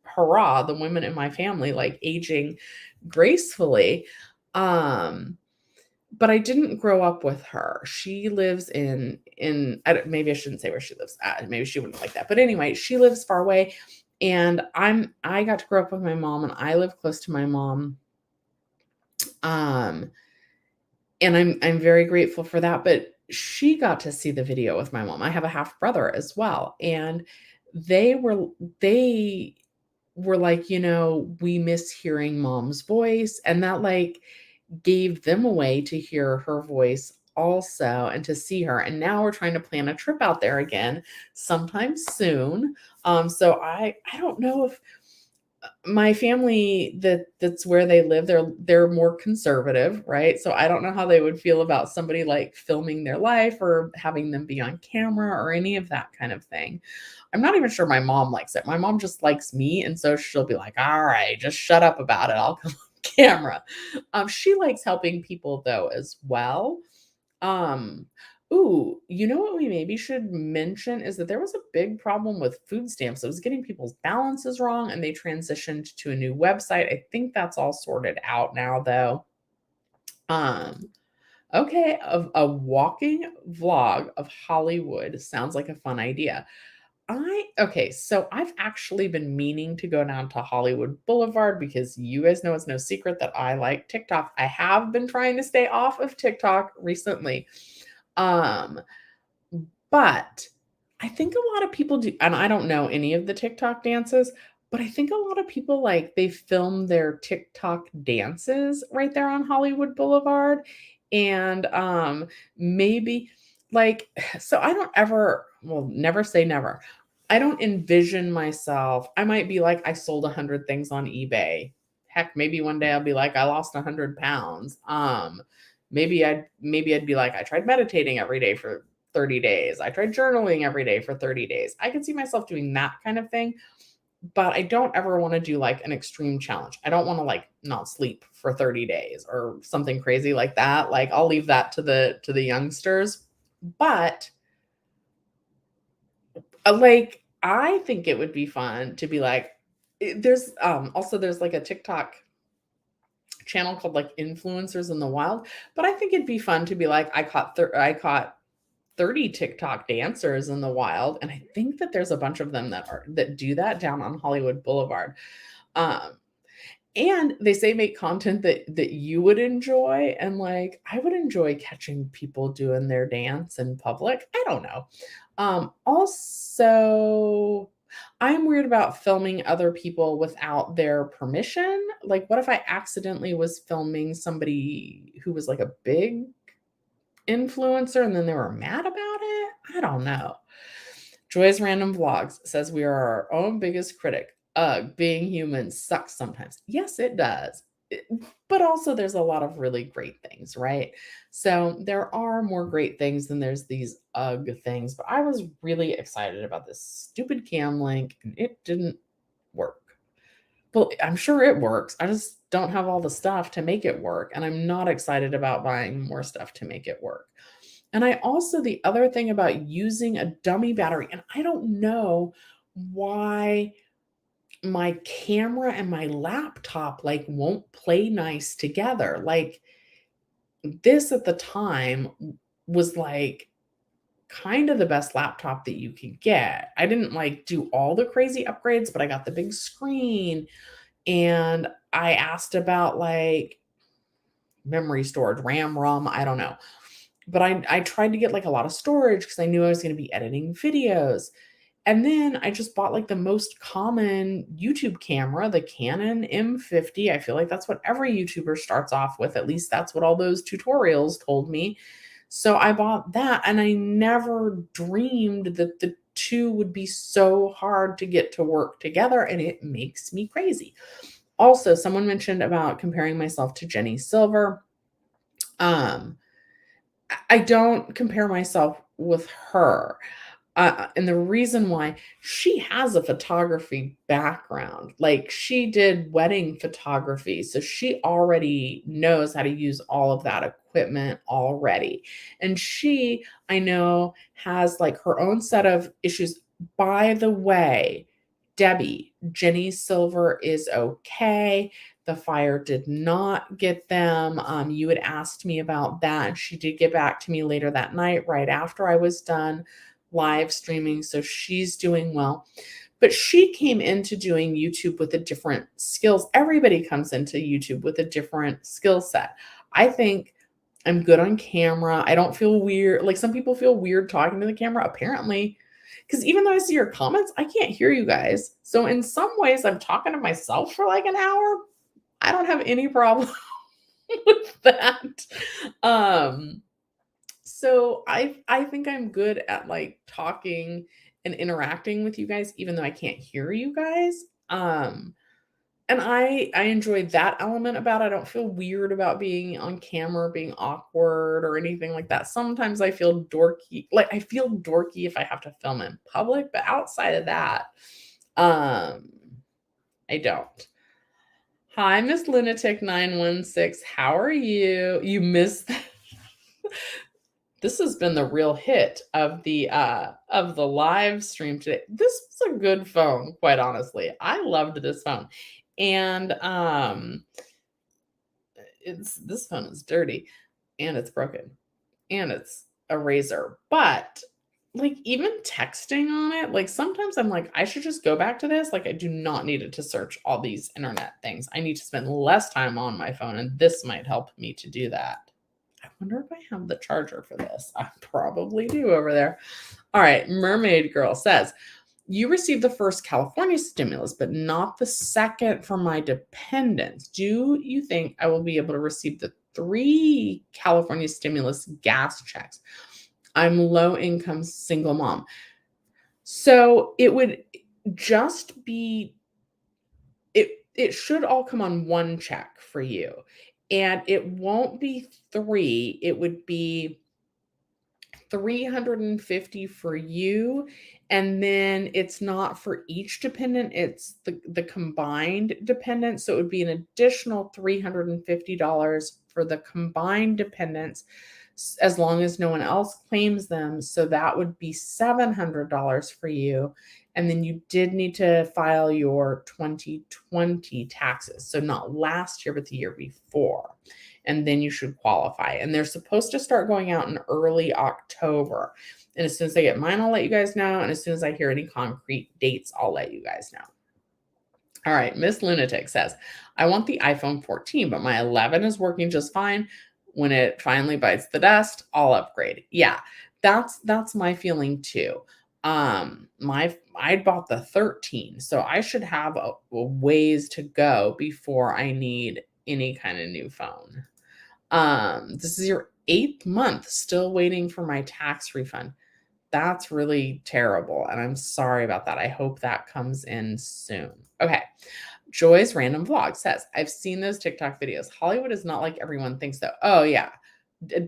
hurrah, the women in my family, like, aging gracefully. Um, but I didn't grow up with her. She lives maybe I shouldn't say where she lives at. Maybe she wouldn't like that. But anyway, she lives far away, and I got to grow up with my mom, and I live close to my mom. Um, and I'm very grateful for that, but she got to see the video with my mom. I have a half brother as well, and they were they were like, "We miss hearing mom's voice," and that, like, gave them a way to hear her voice also and to see her, and now we're trying to plan a trip out there again sometime soon. So I don't know if my family, that's where they live, they're more conservative, right? So I don't know how they would feel about somebody, like, filming their life or having them be on camera or any of that kind of thing. I'm not even sure my mom likes it. My mom just likes me, and so she'll be like, "All right, just shut up about it. I'll come on camera." She likes helping people though as well. Um, Ooh, you know what we maybe should mention is that there was a big problem with food stamps. It was getting people's balances wrong, and they transitioned to a new website. I think that's all sorted out now, though. Um, okay, of a walking vlog of Hollywood sounds like a fun idea. Okay, so I've actually been meaning to go down to Hollywood Boulevard, because you guys know it's no secret that I like TikTok. I have been trying to stay off of TikTok recently. Um, but I think a lot of people do, and I don't know any of the TikTok dances, but I think a lot of people, like, they film their TikTok dances right there on Hollywood Boulevard. And maybe, like, so I don't ever, well, never say never. I don't envision myself. I might be like, I sold 100 things on eBay. Heck, maybe one day I'll be like, I lost 100 pounds. Maybe I'd be like, I tried meditating every day for 30 days. I tried journaling every day for 30 days. I could see myself doing that kind of thing, but I don't ever want to do, like, an extreme challenge. I don't want to, like, not sleep for 30 days or something crazy like that. Like, I'll leave that to the youngsters. But like, I think it would be fun to be like, there's like a TikTok channel called, like, Influencers in the Wild, but I think it'd be fun to be like, I caught 30 TikTok dancers in the wild, and I think that there's a bunch of them that do that down on Hollywood Boulevard. Um, and they say make content that you would enjoy, and, like, I would enjoy catching people doing their dance in public. I don't know. Also, I'm weird about filming other people without their permission. Like, what if I accidentally was filming somebody who was, like, a big influencer and then they were mad about it? I don't know. Joy's Random Vlogs says we are our own biggest critic. Ugh, being human sucks sometimes. Yes, it does. But also there's a lot of really great things, right? So there are more great things than there's these ugh things. But I was really excited about this stupid cam link, and it didn't work. Well, I'm sure it works. I just don't have all the stuff to make it work, and I'm not excited about buying more stuff to make it work. And I also, the other thing about using a dummy battery, and I don't know why my camera and my laptop, like, won't play nice together. Like, this at the time was like kind of the best laptop that you could get. I didn't like do all the crazy upgrades, but I got the big screen, and I asked about like memory storage, RAM, ROM, I don't know. But I tried to get like a lot of storage because I knew I was going to be editing videos. And then I just bought like the most common YouTube camera, the Canon M50. I feel like that's what every YouTuber starts off with. At least that's what all those tutorials told me. So I bought that, and I never dreamed that the two would be so hard to get to work together, and it makes me crazy. Also, someone mentioned about comparing myself to Jenny Silver. Um, I don't compare myself with her. And the reason why, she has a photography background. Like, she did wedding photography, so she already knows how to use all of that equipment already. And she, I know, has like her own set of issues. By the way, Debbie, Jenny Silver is okay. The fire did not get them. You had asked me about that, and she did get back to me later that night, right after I was done live streaming. So she's doing well. But she came into doing YouTube with a different skills. Everybody comes into YouTube with a different skill set. I think I'm good on camera. I don't feel weird. Like, some people feel weird talking to the camera, apparently. Because even though I see your comments, I can't hear you guys. So in some ways, I'm talking to myself for like an hour. I don't have any problem with that. Um, so I think I'm good at like talking and interacting with you guys, even though I can't hear you guys. And I enjoy that element about it. I don't feel weird about being on camera, being awkward or anything like that. Sometimes I feel dorky. Like, I feel dorky if I have to film in public, but outside of that, um, I don't. Hi, Miss Lunatic 916. How are you? You missed this has been the real hit of the live stream today. This was a good phone, quite honestly. I loved this phone. And it's this phone is dirty, and it's broken, and it's a razor. But like, even texting on it, like, sometimes I'm like, I should just go back to this. Like, I do not need it to search all these internet things. I need to spend less time on my phone, and this might help me to do that. I wonder if I have the charger for this. I probably do over there. All right, Mermaid Girl says, you received the first California stimulus, but not the second for my dependents. Do you think I will be able to receive the 3 California stimulus gas checks? I'm low income single mom. So it would just be, it should all come on one check for you. And it won't be 3, it would be 350 for you, and then it's not for each dependent, it's the combined dependent. So it would be an additional $350 for the combined dependents, as long as no one else claims them. So that would be $700 for you. And then you did need to file your 2020 taxes. So not last year, but the year before. And then you should qualify. And they're supposed to start going out in early October. And as soon as I get mine, I'll let you guys know. And as soon as I hear any concrete dates, I'll let you guys know. All right, Miss Lunatic says, I want the iPhone 14, but my 11 is working just fine. When it finally bites the dust, I'll upgrade. Yeah, that's my feeling too. I bought the 13, so I should have a ways to go before I need any kind of new phone. This is your 8th month, still waiting for my tax refund. That's really terrible, and I'm sorry about that. I hope that comes in soon. Okay. Joy's Random Vlog says, I've seen those TikTok videos. Hollywood is not like everyone thinks, though. Oh, yeah.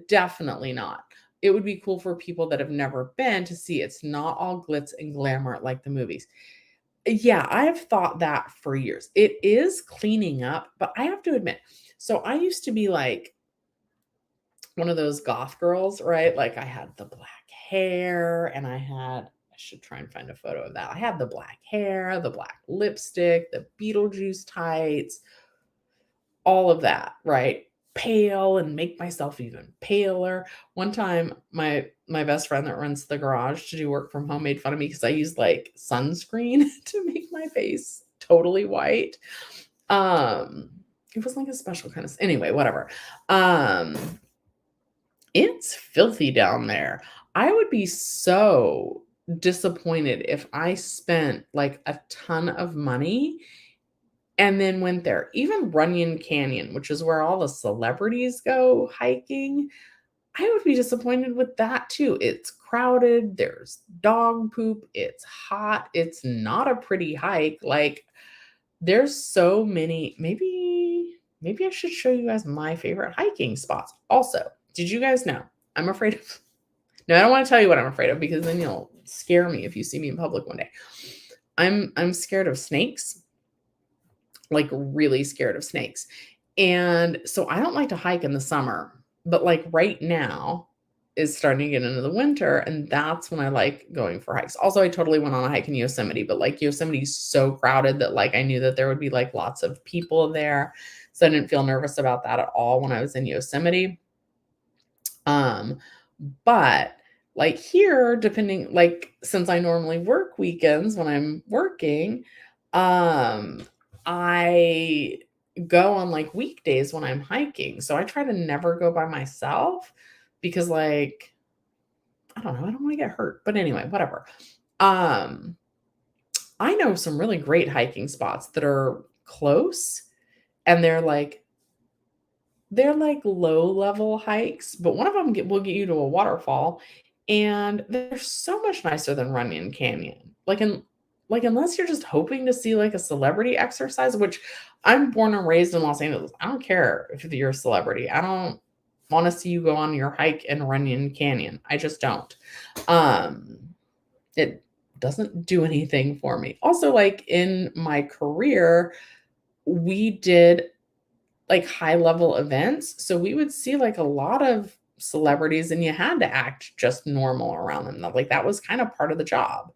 Definitely not. It would be cool for people that have never been to see it's not all glitz and glamour like the movies. Yeah, I've thought that for years. It is cleaning up, but I have to admit, so I used to be like one of those goth girls, right? Like, I had the black hair, and I should try and find a photo of that. I had the black hair, the black lipstick, the Beetlejuice tights, all of that, right? pale and make myself even paler. One time, my best friend that runs the garage to do work from home made fun of me because I used like sunscreen to make my face totally white. Um, it was like a special kind of anyway, whatever. Um, it's filthy down there. I would be so disappointed if I spent like a ton of money and then went there. Even Runyon Canyon, which is where all the celebrities go hiking, I would be disappointed with that too. It's crowded, there's dog poop, it's hot, it's not a pretty hike. Like there's so many. Maybe I should show you guys my favorite hiking spots. Also, did you guys know I'm afraid of no, I don't want to tell you what I'm afraid of because then you'll scare me if you see me in public one day. I'm scared of snakes, like really scared of snakes. And so I don't like to hike in the summer, but like right now is starting to get into the winter, and that's when I like going for hikes. Also, I totally went on a hike in Yosemite, but like Yosemite's so crowded that like I knew that there would be like lots of people there. So I didn't feel nervous about that at all when I was in Yosemite. Um, but like here, depending, like since I normally work weekends when I'm working, um, I go on like weekdays when I'm hiking. So I try to never go by myself because like I don't know, I don't want to get hurt. But anyway, whatever. Um, I know some really great hiking spots that are close and they're like low level hikes, but one of them will get you to a waterfall, and they're so much nicer than Runyon Canyon. Like unless you're just hoping to see like a celebrity exercise, which I'm born and raised in Los Angeles. I don't care if you're a celebrity. I don't want to see you go on your hike in Runyon Canyon. I just don't. Um, it doesn't do anything for me. Also, like in my career, we did like high level events. So we would see like a lot of celebrities and you had to act just normal around them. Like that was kind of part of the job.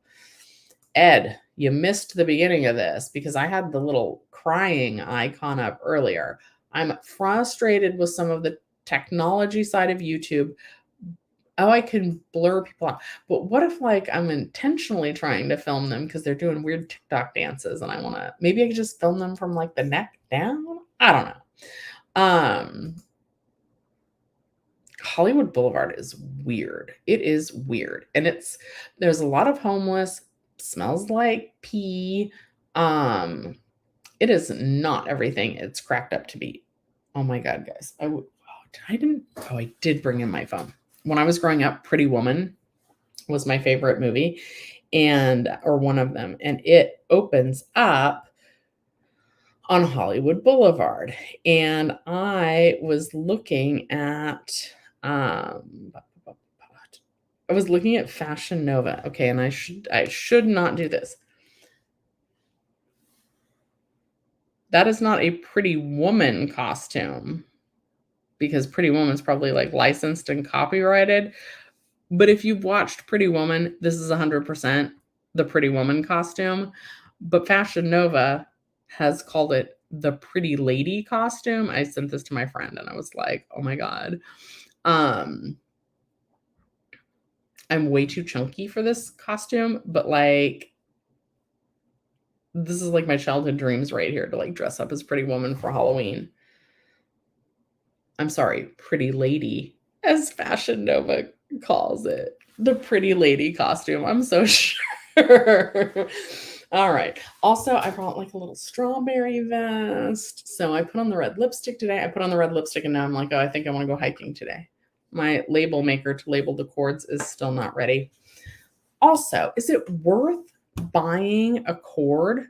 Ed, you missed the beginning of this because I had the little crying icon up earlier. I'm frustrated with some of the technology side of YouTube. Oh, I can blur people out. But what if like I'm intentionally trying to film them because they're doing weird TikTok dances and I want to maybe I could just film them from like the neck down? I don't know. Hollywood Boulevard is weird. It is weird. And there's a lot of homeless, smells like pee. It is not everything it's cracked up to be. Oh my God, guys. I did bring in my phone. When I was growing up, Pretty Woman was my favorite movie or one of them. And it opens up on Hollywood Boulevard. And I was looking at Fashion Nova. Okay, and I should not do this. That is not a Pretty Woman costume because Pretty Woman's probably like licensed and copyrighted. But if you've watched Pretty Woman, this is 100% the Pretty Woman costume. But Fashion Nova has called it the Pretty Lady costume. I sent this to my friend and I was like, oh my God. I'm way too chunky for this costume, but like this is like my childhood dreams right here to like dress up as Pretty Woman for Halloween. I'm sorry, Pretty Lady, as Fashion Nova calls it. The Pretty Lady costume. I'm so sure. All right. Also, I brought like a little strawberry vest. So I put on the red lipstick today. I put on the red lipstick and now I'm like, oh, I think I want to go hiking today. My label maker to label the cords is still not ready. Also, is it worth buying a cord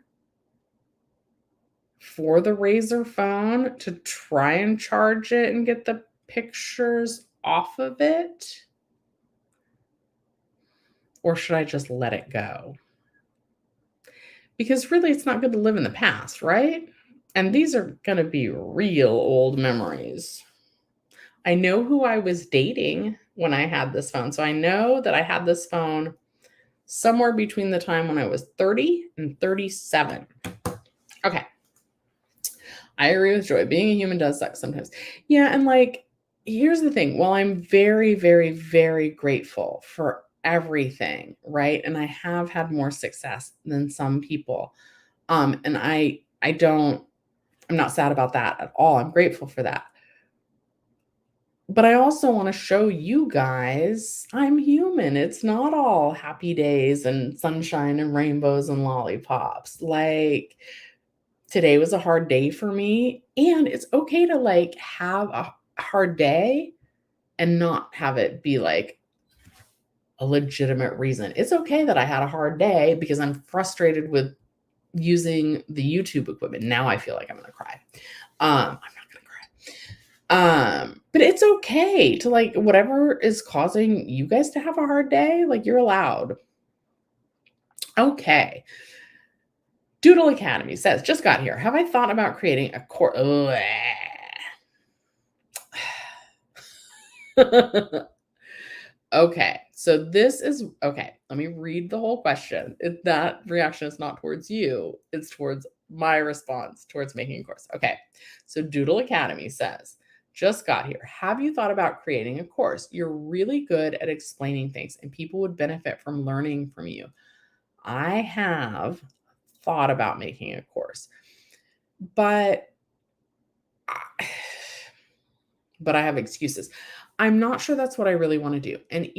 for the Razr phone to try and charge it and get the pictures off of it? Or should I just let it go? Because really, it's not good to live in the past, right? And these are going to be real old memories. I know who I was dating when I had this phone. So I know that I had this phone somewhere between the time when I was 30 and 37. Okay. I agree with Joy. Being a human does suck sometimes. Yeah, and like, here's the thing. While I'm very, very, very grateful for everything, right? And I have had more success than some people. And I don't I'm not sad about that at all. I'm grateful for that. But I also want to show you guys I'm human. It's not all happy days and sunshine and rainbows and lollipops. Like, today was a hard day for me, and it's okay to like have a hard day and not have it be like a legitimate reason. It's okay that I had a hard day because I'm frustrated with using the YouTube equipment. Now I feel like I'm going to cry. I'm not going to cry. But it's okay to like whatever is causing you guys to have a hard day, like you're allowed. Okay. Doodle Academy says, just got here. Have I thought about creating a course? Okay, so this is okay. Let me read the whole question. That reaction is not towards you, it's towards my response towards making a course. Okay, so Doodle Academy says, just got here. Have you thought about creating a course? You're really good at explaining things, and people would benefit from learning from you. I have thought about making a course, but but I have excuses. I'm not sure that's what I really want to do. And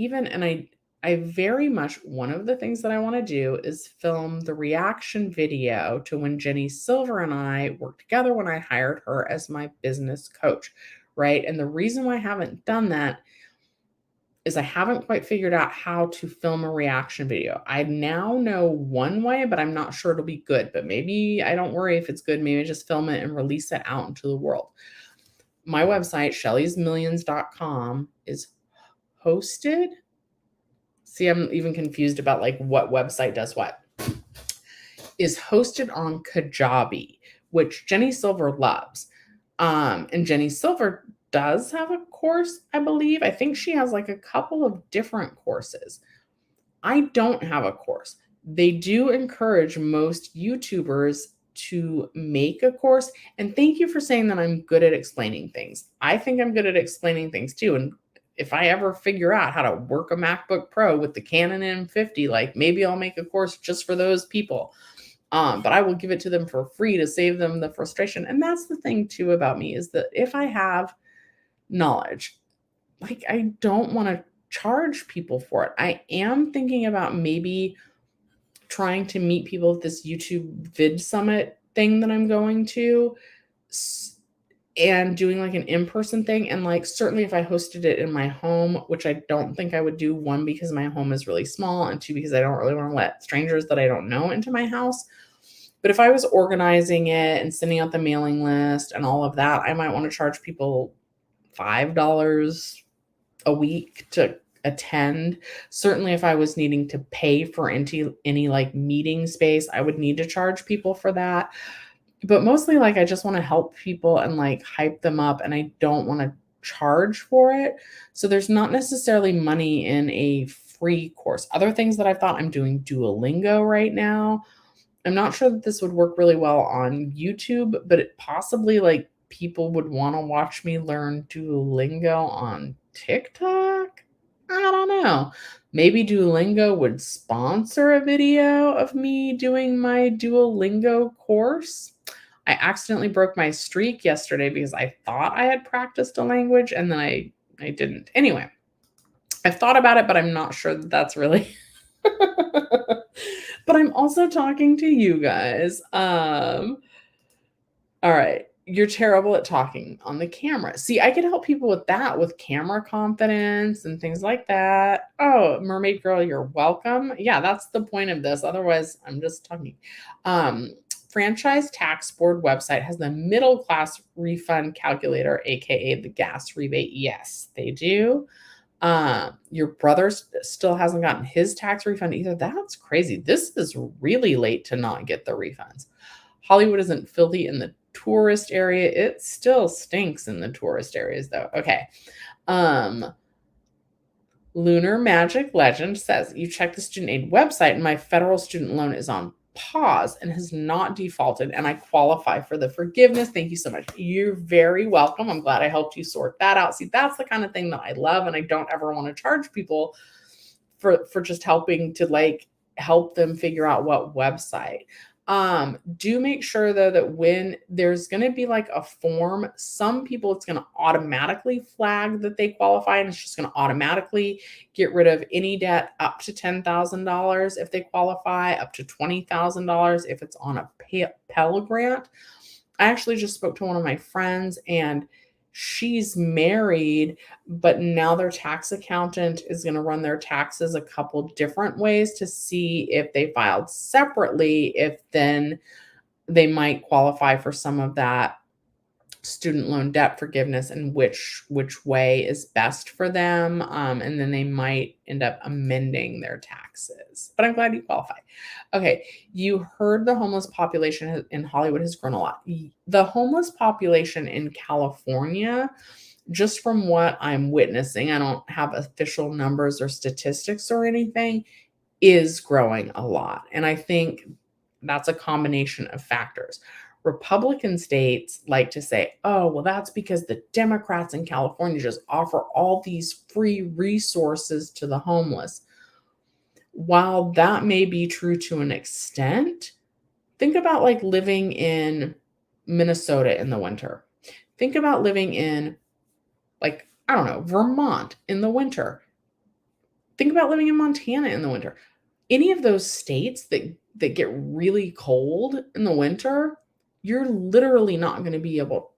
I very much one of the things that I want to do is film the reaction video to when Jenny Silver and I worked together when I hired her as my business coach, right? And the reason why I haven't done that is I haven't quite figured out how to film a reaction video. I now know one way, but I'm not sure it'll be good. But maybe I don't worry if it's good. Maybe I just film it and release it out into the world. My website, shellysmillions.com, is hosted. See, I'm even confused about like what website does what. Is hosted on Kajabi, which Jenny Silver loves. And Jenny Silver does have a course, I believe. I think she has like a couple of different courses. I don't have a course. They do encourage most YouTubers to make a course. And thank you for saying that I'm good at explaining things. I think I'm good at explaining things too. And if I ever figure out how to work a MacBook Pro with the Canon M50, like maybe I'll make a course just for those people. But I will give it to them for free to save them the frustration. And that's the thing too about me is that if I have knowledge, like I don't want to charge people for it. I am thinking about maybe trying to meet people at this YouTube vid summit thing that I'm going to and doing like an in-person thing. And like, certainly if I hosted it in my home, which I don't think I would do, one, because my home is really small, and two, because I don't really want to let strangers that I don't know into my house. But if I was organizing it and sending out the mailing list and all of that, I might want to charge people $5 a week to attend. Certainly if I was needing to pay for any like meeting space, I would need to charge people for that. But mostly like I just want to help people and like hype them up, and I don't want to charge for it. So there's not necessarily money in a free course. Other things that I've thought, I'm doing Duolingo right now. I'm not sure that this would work really well on YouTube, but it possibly like people would want to watch me learn Duolingo on TikTok. I don't know. Maybe Duolingo would sponsor a video of me doing my Duolingo course. I accidentally broke my streak yesterday because I thought I had practiced a language and then I didn't. Anyway, I've thought about it, but I'm not sure that that's really but I'm also talking to you guys. All right. You're terrible at talking on the camera. See, I could help people with that, with camera confidence and things like that. Oh, Mermaid Girl, you're welcome. Yeah, that's the point of this. Otherwise, I'm just talking. Franchise Tax Board website has the middle class refund calculator, aka the gas rebate. Yes, they do. Your brother still hasn't gotten his tax refund either. That's crazy. This is really late to not get the refunds. Hollywood isn't filthy in the tourist area. It still stinks in the tourist areas though. Okay. Lunar Magic Legend says, you check the student aid website and my federal student loan is on paused and has not defaulted, and I qualify for the forgiveness. Thank you so much. You're very welcome. I'm glad I helped you sort that out. See, that's the kind of thing that I love, and I don't ever want to charge people for just helping to like help them figure out what website. Do make sure though that when there's going to be like a form, some people it's going to automatically flag that they qualify, and it's just going to automatically get rid of any debt up to $10,000 if they qualify, up to $20,000 if it's on a Pell Grant. I actually just spoke to one of my friends, and she's married, but now their tax accountant is going to run their taxes a couple different ways to see if they filed separately, if then they might qualify for some of that student loan debt forgiveness, and which way is best for them, and then they might end up amending their taxes. But I'm glad you qualify. Okay, you heard the homeless population in Hollywood has grown a lot. The homeless population in California, just from what I'm witnessing, I don't have official numbers or statistics or anything, is growing a lot. And I think that's a combination of factors. Republican states like to say, oh, well, that's because the Democrats in California just offer all these free resources to the homeless. While that may be true to an extent, think about like living in Minnesota in the winter. Think about living in, like, I don't know, Vermont in the winter. Think about living in Montana in the winter. Any of those states that get really cold in the winter, you're literally not going to be able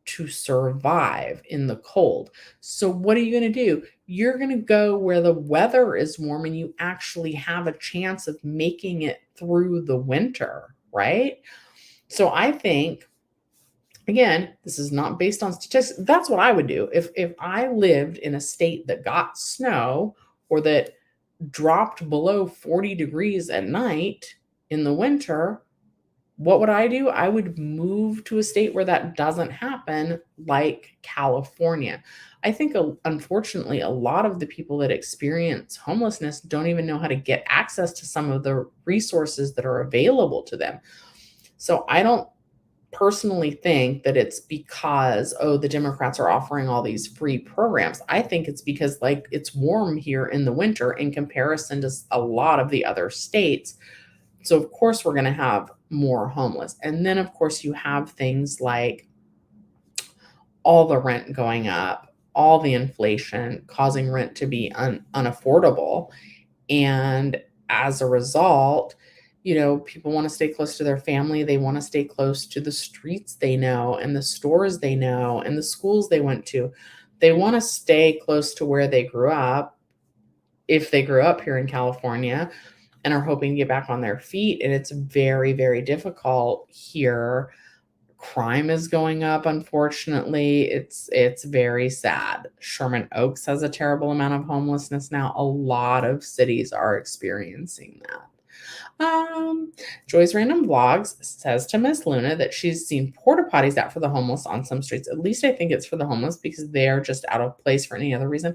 to survive in the cold. So what are you going to do? You're going to go where the weather is warm and you actually have a chance of making it through the winter, right? So I think, again, this is not based on statistics. That's what I would do. If I lived in a state that got snow or that dropped below 40 degrees at night in the winter, what would I do? I would move to a state where that doesn't happen, like California. I think, unfortunately, a lot of the people that experience homelessness don't even know how to get access to some of the resources that are available to them. So I don't personally think that it's because, oh, the Democrats are offering all these free programs. I think it's because, like, it's warm here in the winter in comparison to a lot of the other states. So of course we're going to have more homeless. And then of course you have things like all the rent going up, all the inflation causing rent to be unaffordable. And as a result, people want to stay close to their family. They want to stay close to the streets they know and the stores they know and the schools they went to. They want to stay close to where they grew up, if they grew up here in California, and are hoping to get back on their feet. And it's very, very difficult here. Crime is going up, unfortunately. It's very sad. Sherman Oaks has a terrible amount of homelessness now. A lot of cities are experiencing that. Joy's Random Vlogs says to Miss Luna that she's seen porta potties out for the homeless on some streets. At least I think it's for the homeless because they are just out of place for any other reason.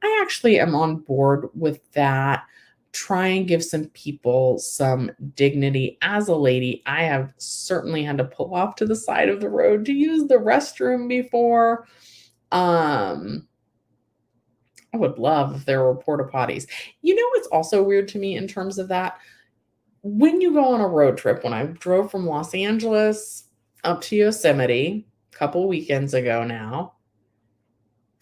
I actually am on board with that. Try and give some people some dignity. As a lady, I have certainly had to pull off to the side of the road to use the restroom before. I would love if there were porta potties. What's also weird to me in terms of that? When you go on a road trip, when I drove from Los Angeles up to Yosemite a couple weekends ago now,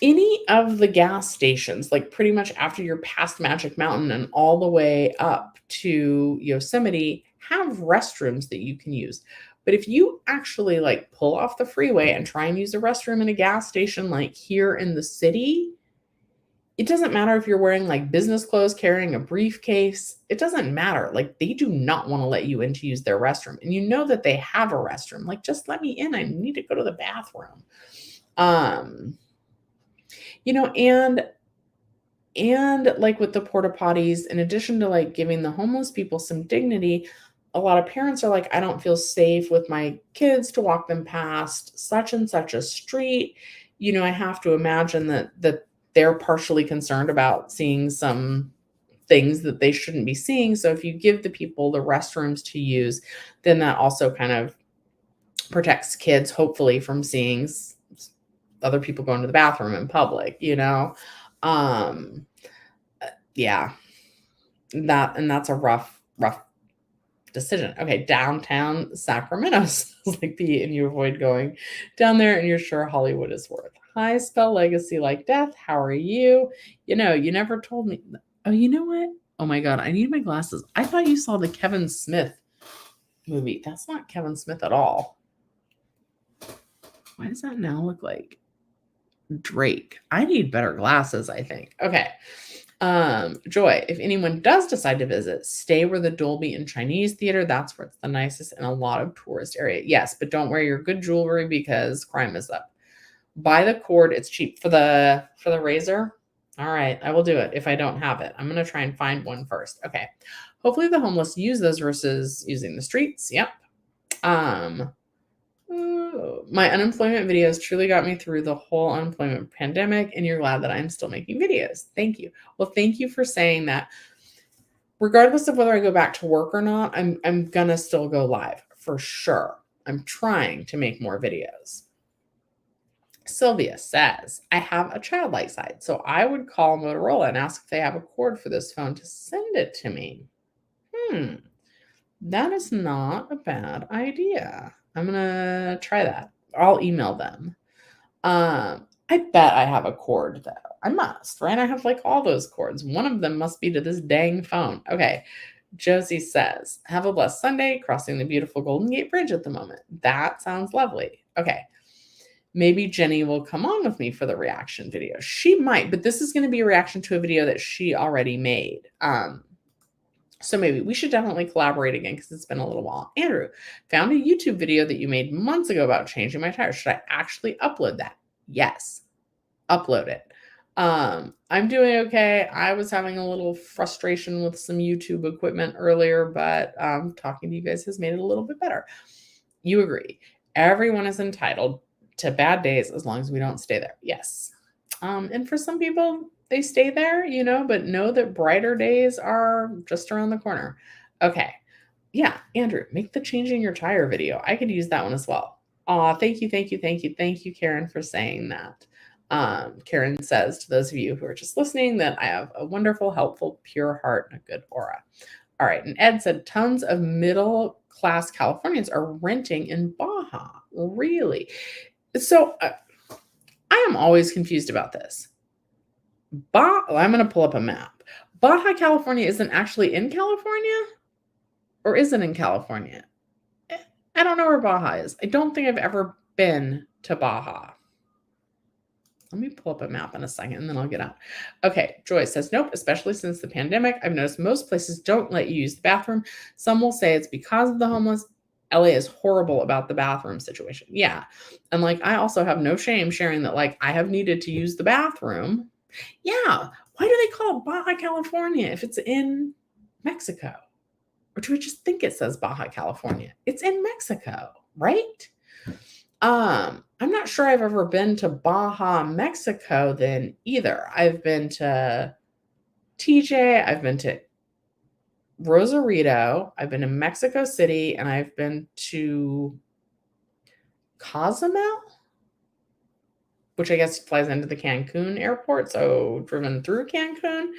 any of the gas stations, like pretty much after you're past Magic Mountain and all the way up to Yosemite, have restrooms that you can use. But if you actually like pull off the freeway and try and use a restroom in a gas station, like here in the city, it doesn't matter if you're wearing like business clothes, carrying a briefcase. It doesn't matter. Like, they do not want to let you in to use their restroom. And you know that they have a restroom. Like, just let me in. I need to go to the bathroom. And like with the porta potties, in addition to like giving the homeless people some dignity, a lot of parents are like, I don't feel safe with my kids to walk them past such and such a street. I have to imagine that they're partially concerned about seeing some things that they shouldn't be seeing. So if you give the people the restrooms to use, then that also kind of protects kids, hopefully, from seeing other people going to the bathroom in public, you know? Um, yeah, that's a rough decision. Okay, downtown Sacramento sounds like the and you avoid going down there and you're sure Hollywood is worth. Hi, spell legacy like death. How are you? You know, you never told me. Oh, you know what? Oh my God, I need my glasses. I thought you saw the Kevin Smith movie. That's not Kevin Smith at all. Why does that now look like Drake? I need better glasses, I think. Okay. Joy, if anyone does decide to visit, stay where the Dolby and Chinese theater. That's where it's the nicest in a lot of tourist area. Yes, but don't wear your good jewelry because crime is up. Buy the cord. It's cheap for the razor. All right, I will do it if I don't have it. I'm going to try and find one first. Okay. Hopefully the homeless use those versus using the streets. Yep. My unemployment videos truly got me through the whole unemployment pandemic, and you're glad that I'm still making videos. Thank you. Well, thank you for saying that. Regardless of whether I go back to work or not, I'm gonna still go live for sure. I'm trying to make more videos. Sylvia says, I have a childlike side, so I would call Motorola and ask if they have a cord for this phone to send it to me. That is not a bad idea. I'm gonna try that. I'll email them. I bet I have a cord though. I must, right? I have like all those cords. One of them must be to this dang phone. Okay. Josie says, have a blessed Sunday, crossing the beautiful Golden Gate Bridge at the moment. That sounds lovely. Okay. Maybe Jenny will come on with me for the reaction video. She might, but this is going to be a reaction to a video that she already made. So maybe we should definitely collaborate again because it's been a little while. Andrew, found a YouTube video that you made months ago about changing my tires. Should I actually upload that? Yes, upload it. I'm doing okay. I was having a little frustration with some YouTube equipment earlier, but talking to you guys has made it a little bit better. You agree. Everyone is entitled to bad days as long as we don't stay there. Yes. And for some people, they stay there, you know, but know that brighter days are just around the corner. Okay. Yeah, Andrew, make the changing your tire video. I could use that one as well. Thank you, Karen, for saying that. Karen says to those of you who are just listening that I have a wonderful, helpful, pure heart and a good aura. All right. And Ed said tons of middle class Californians are renting in Baja. Really? So I am always confused about this. I'm going to pull up a map. Baja California isn't actually in California? Or is it in California? I don't know where Baja is. I don't think I've ever been to Baja. Let me pull up a map in a second and then I'll get out. Okay, Joy says, nope, especially since the pandemic. I've noticed most places don't let you use the bathroom. Some will say it's because of the homeless. LA is horrible about the bathroom situation. Yeah. And like, I also have no shame sharing that, like, I have needed to use the bathroom. Yeah. Why do they call it Baja California if it's in Mexico? Or do we just think it says Baja California? It's in Mexico, right? I'm not sure I've ever been to Baja, Mexico then either. I've been to TJ, I've been to Rosarito, I've been to Mexico City, and I've been to Cozumel, which I guess flies into the Cancun airport. So driven through Cancun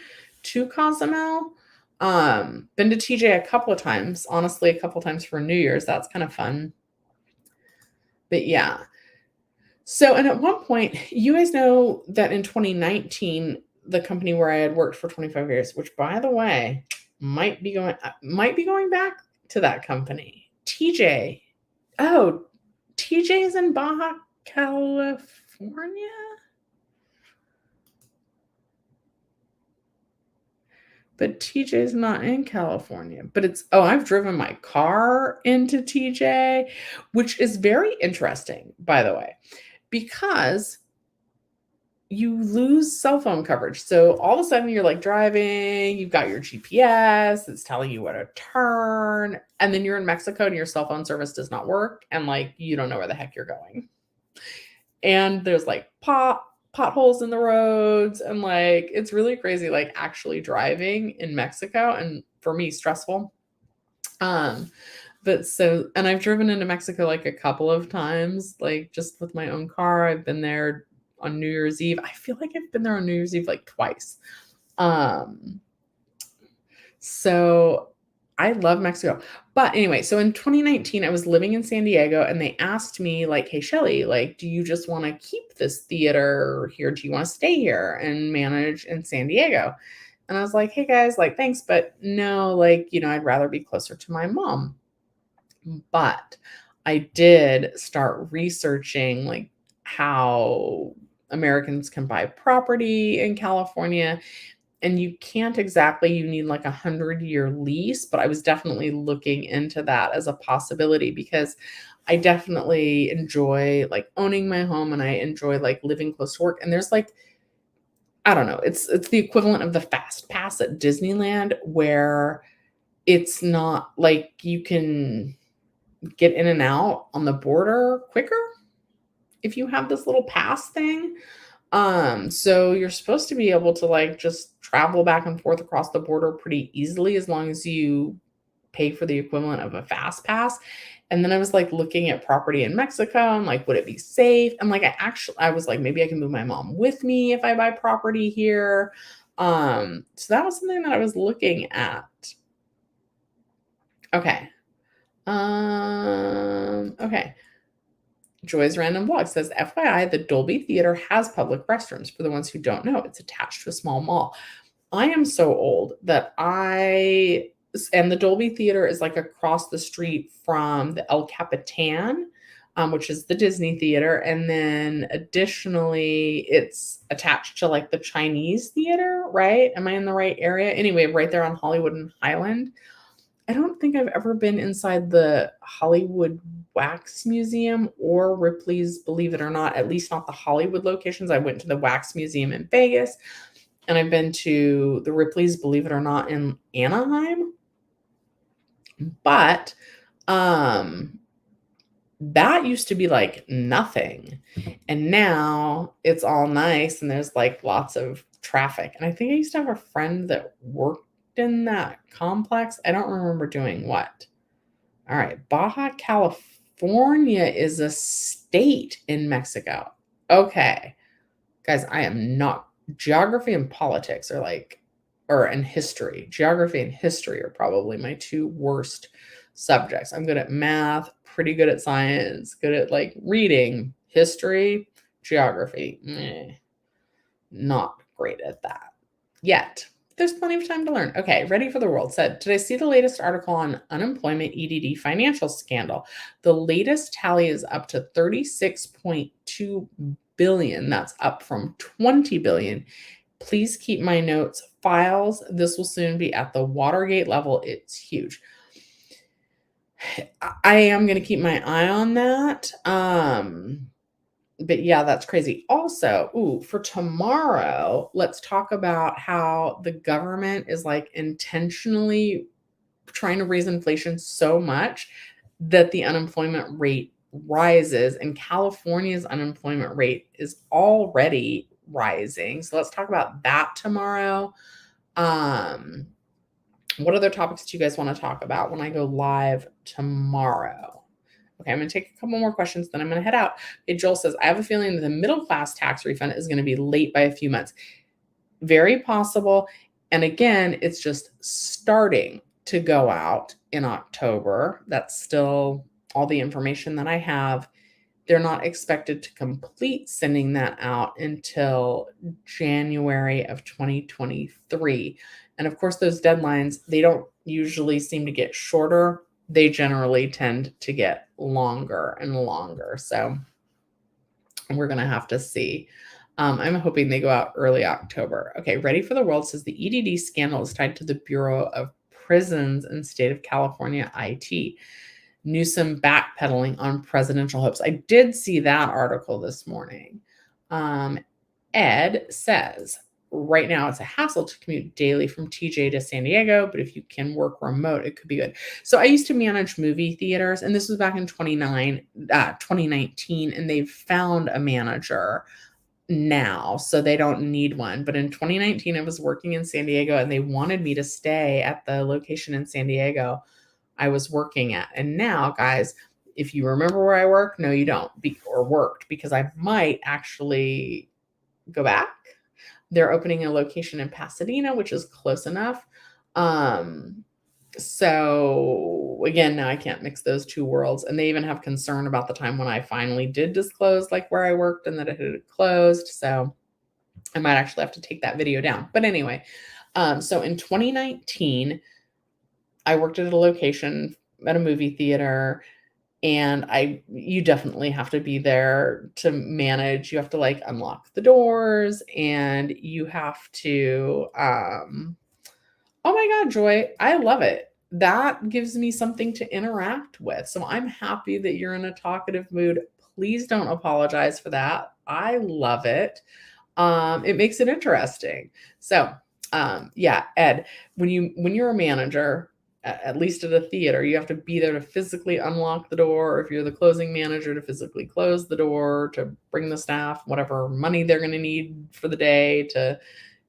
to Cozumel. Been to TJ a couple of times, honestly, a couple of times for New Year's. That's kind of fun. But yeah. So, and at one point, you guys know that in 2019, the company where I had worked for 25 years, which by the way, might be going back to that company. TJ. Oh, TJ is in Baja California? But TJ's not in California. But I've driven my car into TJ, which is very interesting, by the way, because you lose cell phone coverage. So all of a sudden you're like driving, you've got your GPS, it's telling you where to turn, and then you're in Mexico and your cell phone service does not work, and like you don't know where the heck you're going. And there's like potholes in the roads, and like it's really crazy, like actually driving in Mexico, and for me, stressful. Um, but so, and I've driven into Mexico like a couple of times, like just with my own car. I've been there on New Year's Eve. I feel like I've been there on New Year's Eve like twice. Um, so I love Mexico. But anyway, so in 2019, I was living in San Diego and they asked me, like, hey, Shelly, like, do you just want to keep this theater here? Do you want to stay here and manage in San Diego? And I was like, hey guys, like, thanks, but no, like, I'd rather be closer to my mom. But I did start researching like how Americans can buy property in California. And you can't exactly, you need like 100-year lease, but I was definitely looking into that as a possibility because I definitely enjoy like owning my home and I enjoy like living close to work. And there's like, I don't know, it's the equivalent of the fast pass at Disneyland where it's not like you can get in and out on the border quicker if you have this little pass thing. So you're supposed to be able to like just travel back and forth across the border pretty easily as long as you pay for the equivalent of a fast pass. And then I was like looking at property in Mexico and like, would it be safe? And like, I was like, maybe I can move my mom with me if I buy property here. So that was something that I was looking at. Okay. Okay. Joy's Random Blog says, FYI, the Dolby Theater has public restrooms. For the ones who don't know, it's attached to a small mall. I am so old that and the Dolby Theater is like across the street from the El Capitan, which is the Disney Theater. And then additionally, it's attached to like the Chinese Theater, right? Am I in the right area? Anyway, right there on Hollywood and Highland. I don't think I've ever been inside the Hollywood Wax Museum or Ripley's Believe It or Not, at least not the Hollywood locations. I went to the Wax Museum in Vegas, and I've been to the Ripley's Believe It or Not in Anaheim. But that used to be like nothing. And now it's all nice and there's like lots of traffic. And I think I used to have a friend that worked in that complex. I don't remember doing what. All right. Baja California is a state in Mexico. Okay. Guys, I am not. Geography and politics are like, and history. Geography and history are probably my two worst subjects. I'm good at math, pretty good at science, good at like reading, history, geography. Not great at that yet. There's plenty of time to learn. Okay, Ready for the World said, did I see the latest article on unemployment EDD financial scandal? The latest tally is up to 36.2 billion. That's up from 20 billion. Please keep my notes files. This will soon be at the Watergate level. It's huge. I am going to keep my eye on that. But yeah, that's crazy. Also, for tomorrow, let's talk about how the government is like intentionally trying to raise inflation so much that the unemployment rate rises, and California's unemployment rate is already rising. So let's talk about that tomorrow. What other topics do you guys want to talk about when I go live tomorrow? Okay, I'm going to take a couple more questions, then I'm going to head out. Okay, Joel says, I have a feeling that the middle class tax refund is going to be late by a few months. Very possible. And again, it's just starting to go out in October. That's still all the information that I have. They're not expected to complete sending that out until January of 2023. And of course, those deadlines, they don't usually seem to get shorter. They generally tend to get longer and longer. So we're going to have to see. I'm hoping they go out early October. Okay, Ready for the World says the EDD scandal is tied to the Bureau of Prisons and State of California IT. Newsom backpedaling on presidential hopes. I did see that article this morning. Ed says, right now it's a hassle to commute daily from TJ to San Diego, but if you can work remote, it could be good. So I used to manage movie theaters, and this was back in 2019, and they've found a manager now, so they don't need one. But in 2019, I was working in San Diego and they wanted me to stay at the location in San Diego I was working at. And now, guys, if you remember where I work, no, you don't, or worked, because I might actually go back. They're opening a location in Pasadena, which is close enough. So again, now I can't mix those two worlds. And they even have concern about the time when I finally did disclose like where I worked and that it had closed. So I might actually have to take that video down. But anyway, so in 2019, I worked at a location at a movie theater, and you definitely have to be there to manage. You have to like unlock the doors, and you have to oh my God, Joy, I love it. That gives me something to interact with. So I'm happy that you're in a talkative mood. Please don't apologize for that. I love it. It makes it interesting. So, yeah, Ed, when you're a manager, at least at a theater, you have to be there to physically unlock the door, or if you're the closing manager, to physically close the door, to bring the staff whatever money they're going to need for the day, to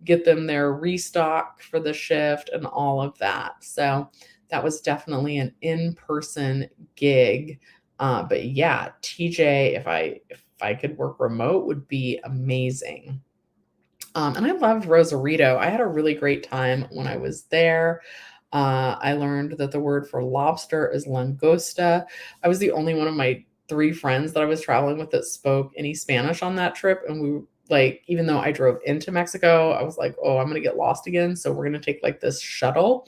get them their restock for the shift and all of that. So that was definitely an in-person gig. But yeah, TJ, if I could work remote, would be amazing. And I loved Rosarito. I had a really great time when I was there. I learned that the word for lobster is langosta. I was the only one of my 3 friends that I was traveling with that spoke any Spanish on that trip. And we like, even though I drove into Mexico, I was like, oh, I'm going to get lost again. So we're going to take like this shuttle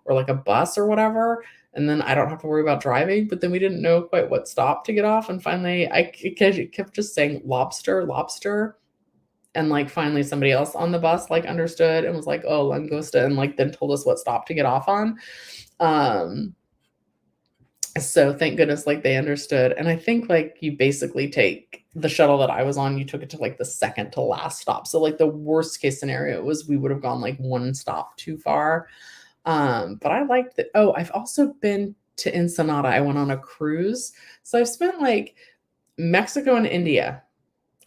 or like a bus or whatever. And then I don't have to worry about driving. But then we didn't know quite what stop to get off. And finally, I kept just saying lobster, lobster. And like finally somebody else on the bus like understood and was like, oh, langosta, and like then told us what stop to get off on. So thank goodness like they understood. And I think like you basically take the shuttle that I was on, you took it to like the second to last stop. So like the worst case scenario was we would have gone like one stop too far. But I liked that. Oh, I've also been to Ensenada. I went on a cruise. So I've spent like Mexico and India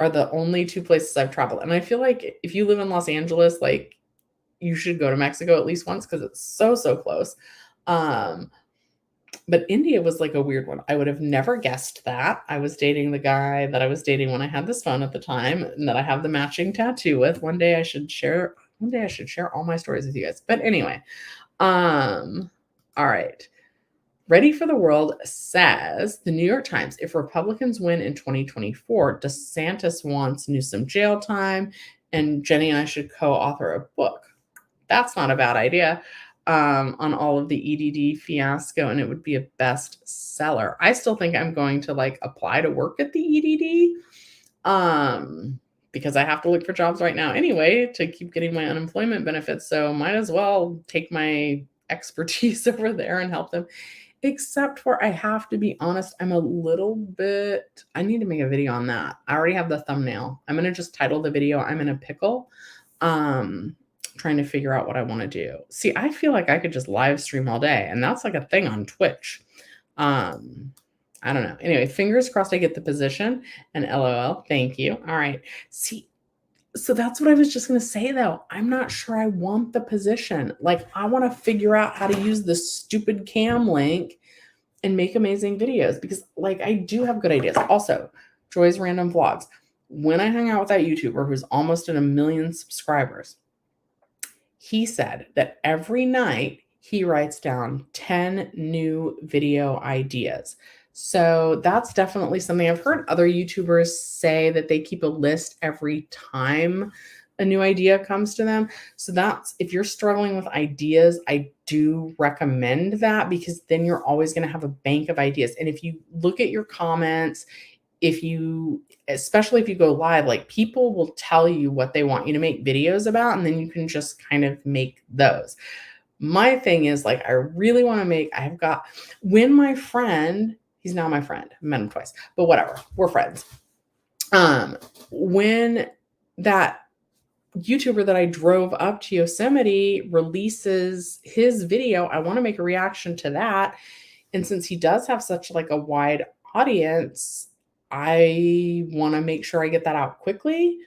are the only 2 places I've traveled. And I feel like if you live in Los Angeles, like you should go to Mexico at least once because it's so, so close. But India was like a weird one. I would have never guessed that. I was dating the guy that I was dating when I had this phone at the time and that I have the matching tattoo with. One day I should share all my stories with you guys. But anyway, all right. Ready for the World says, the New York Times, if Republicans win in 2024, DeSantis wants Newsom jail time, and Jenny and I should co-author a book. That's not a bad idea, on all of the EDD fiasco, and it would be a bestseller. I still think I'm going to like apply to work at the EDD, because I have to look for jobs right now anyway to keep getting my unemployment benefits. So might as well take my expertise over there and help them. Except for I have to be honest, I need to make a video on that. I already have the thumbnail. I'm going to just title the video, I'm in a pickle, trying to figure out what I want to do. See, I feel like I could just live stream all day, and that's like a thing on Twitch. I don't know. Anyway, fingers crossed I get the position, and LOL. Thank you. All right. See, so that's what I was just going to say, though. I'm not sure I want the position. Like, I want to figure out how to use this stupid cam link and make amazing videos because, like, I do have good ideas. Also, Joy's Random Vlogs. When I hung out with that YouTuber who's almost at 1 million subscribers, he said that every night he writes down 10 new video ideas. So that's definitely something I've heard other YouTubers say that they keep a list every time a new idea comes to them. So that's, if you're struggling with ideas, I do recommend that because then you're always going to have a bank of ideas. And if you look at your comments, especially if you go live, like people will tell you what they want you to make videos about, and then you can just kind of make those. My thing is like, I really want to when my friend, he's now my friend. I met him twice, but whatever. We're friends. When that YouTuber that I drove up to Yosemite releases his video, I want to make a reaction to that. And since he does have such like a wide audience, I want to make sure I get that out quickly.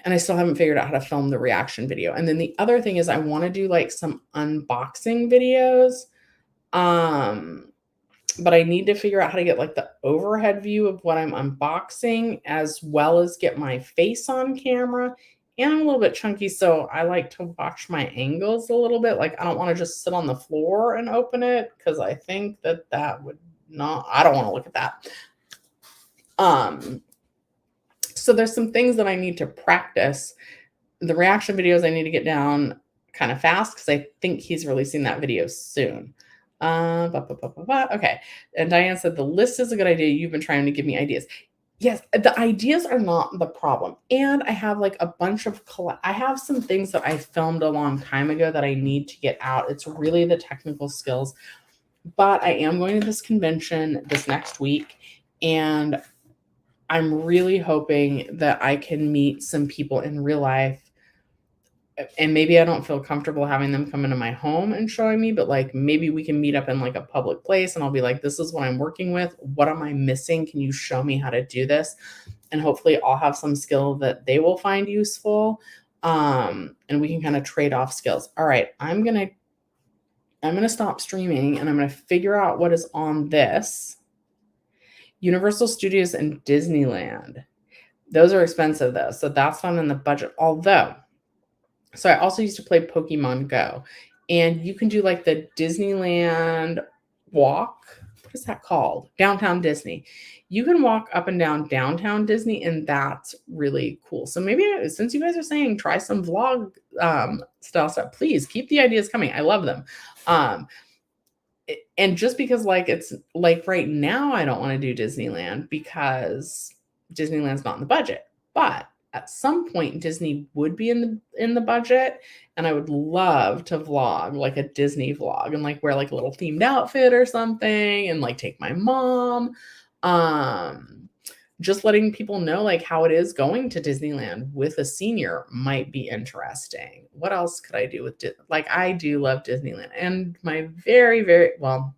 And I still haven't figured out how to film the reaction video. And then the other thing is I want to do like some unboxing videos. Um, but I need to figure out how to get like the overhead view of what I'm unboxing, as well as get my face on camera. And I'm a little bit chunky, so I like to watch my angles a little bit. Like I don't want to just sit on the floor and open it, because I think that that would not, I don't want to look at that. So there's some things that I need to practice. The reaction videos I need to get down kind of fast, because I think he's releasing that video soon. Okay. And Diane said the list is a good idea. You've been trying to give me ideas. Yes, the ideas are not the problem. And I have like a bunch of I have some things that I filmed a long time ago that I need to get out. It's really the technical skills. But I am going to this convention this next week, and I'm really hoping that I can meet some people in real life. And maybe I don't feel comfortable having them come into my home and showing me, but like maybe we can meet up in like a public place, and I'll be like, this is what I'm working with. What am I missing? Can you show me how to do this? And hopefully I'll have some skill that they will find useful. And we can kind of trade off skills. All right, I'm going to stop streaming, and I'm going to figure out what is on this. Universal Studios and Disneyland. Those are expensive though, so that's not in the budget. Although, so I also used to play Pokemon Go, and you can do like the Disneyland walk. What is that called? Downtown Disney. You can walk up and down downtown Disney, and that's really cool. So maybe, since you guys are saying try some vlog style stuff, please keep the ideas coming. I love them. And just because like it's like right now I don't want to do Disneyland because Disneyland's not in the budget, but at some point Disney would be in the budget, and I would love to vlog like a Disney vlog and like wear like a little themed outfit or something, and like take my mom. Just letting people know like how it is going to Disneyland with a senior might be interesting. What else could I do with like I do love Disneyland, and my very, very, well,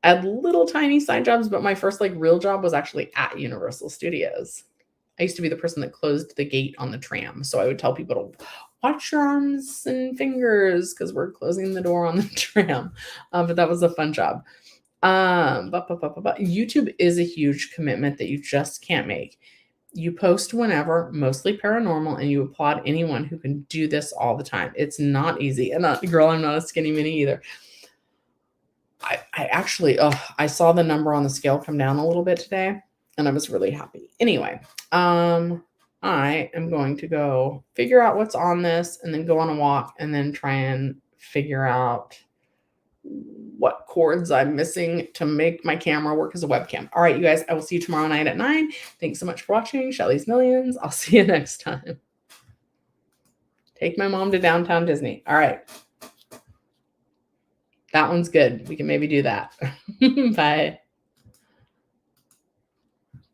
I had little tiny side jobs, but my first like real job was actually at Universal Studios. I used to be the person that closed the gate on the tram. So I would tell people to watch your arms and fingers because we're closing the door on the tram. But that was a fun job. YouTube is a huge commitment that you just can't make. You post whenever, mostly paranormal, and you applaud anyone who can do this all the time. It's not easy. And girl, I'm not a skinny mini either. I actually, I saw the number on the scale come down a little bit today, and I was really happy. Anyway, I am going to go figure out what's on this, and then go on a walk, and then try and figure out what cords I'm missing to make my camera work as a webcam. All right, you guys, I will see you tomorrow night at 9. Thanks so much for watching Shelly's Millions. I'll see you next time. Take my mom to downtown Disney. All right. That one's good. We can maybe do that. Bye.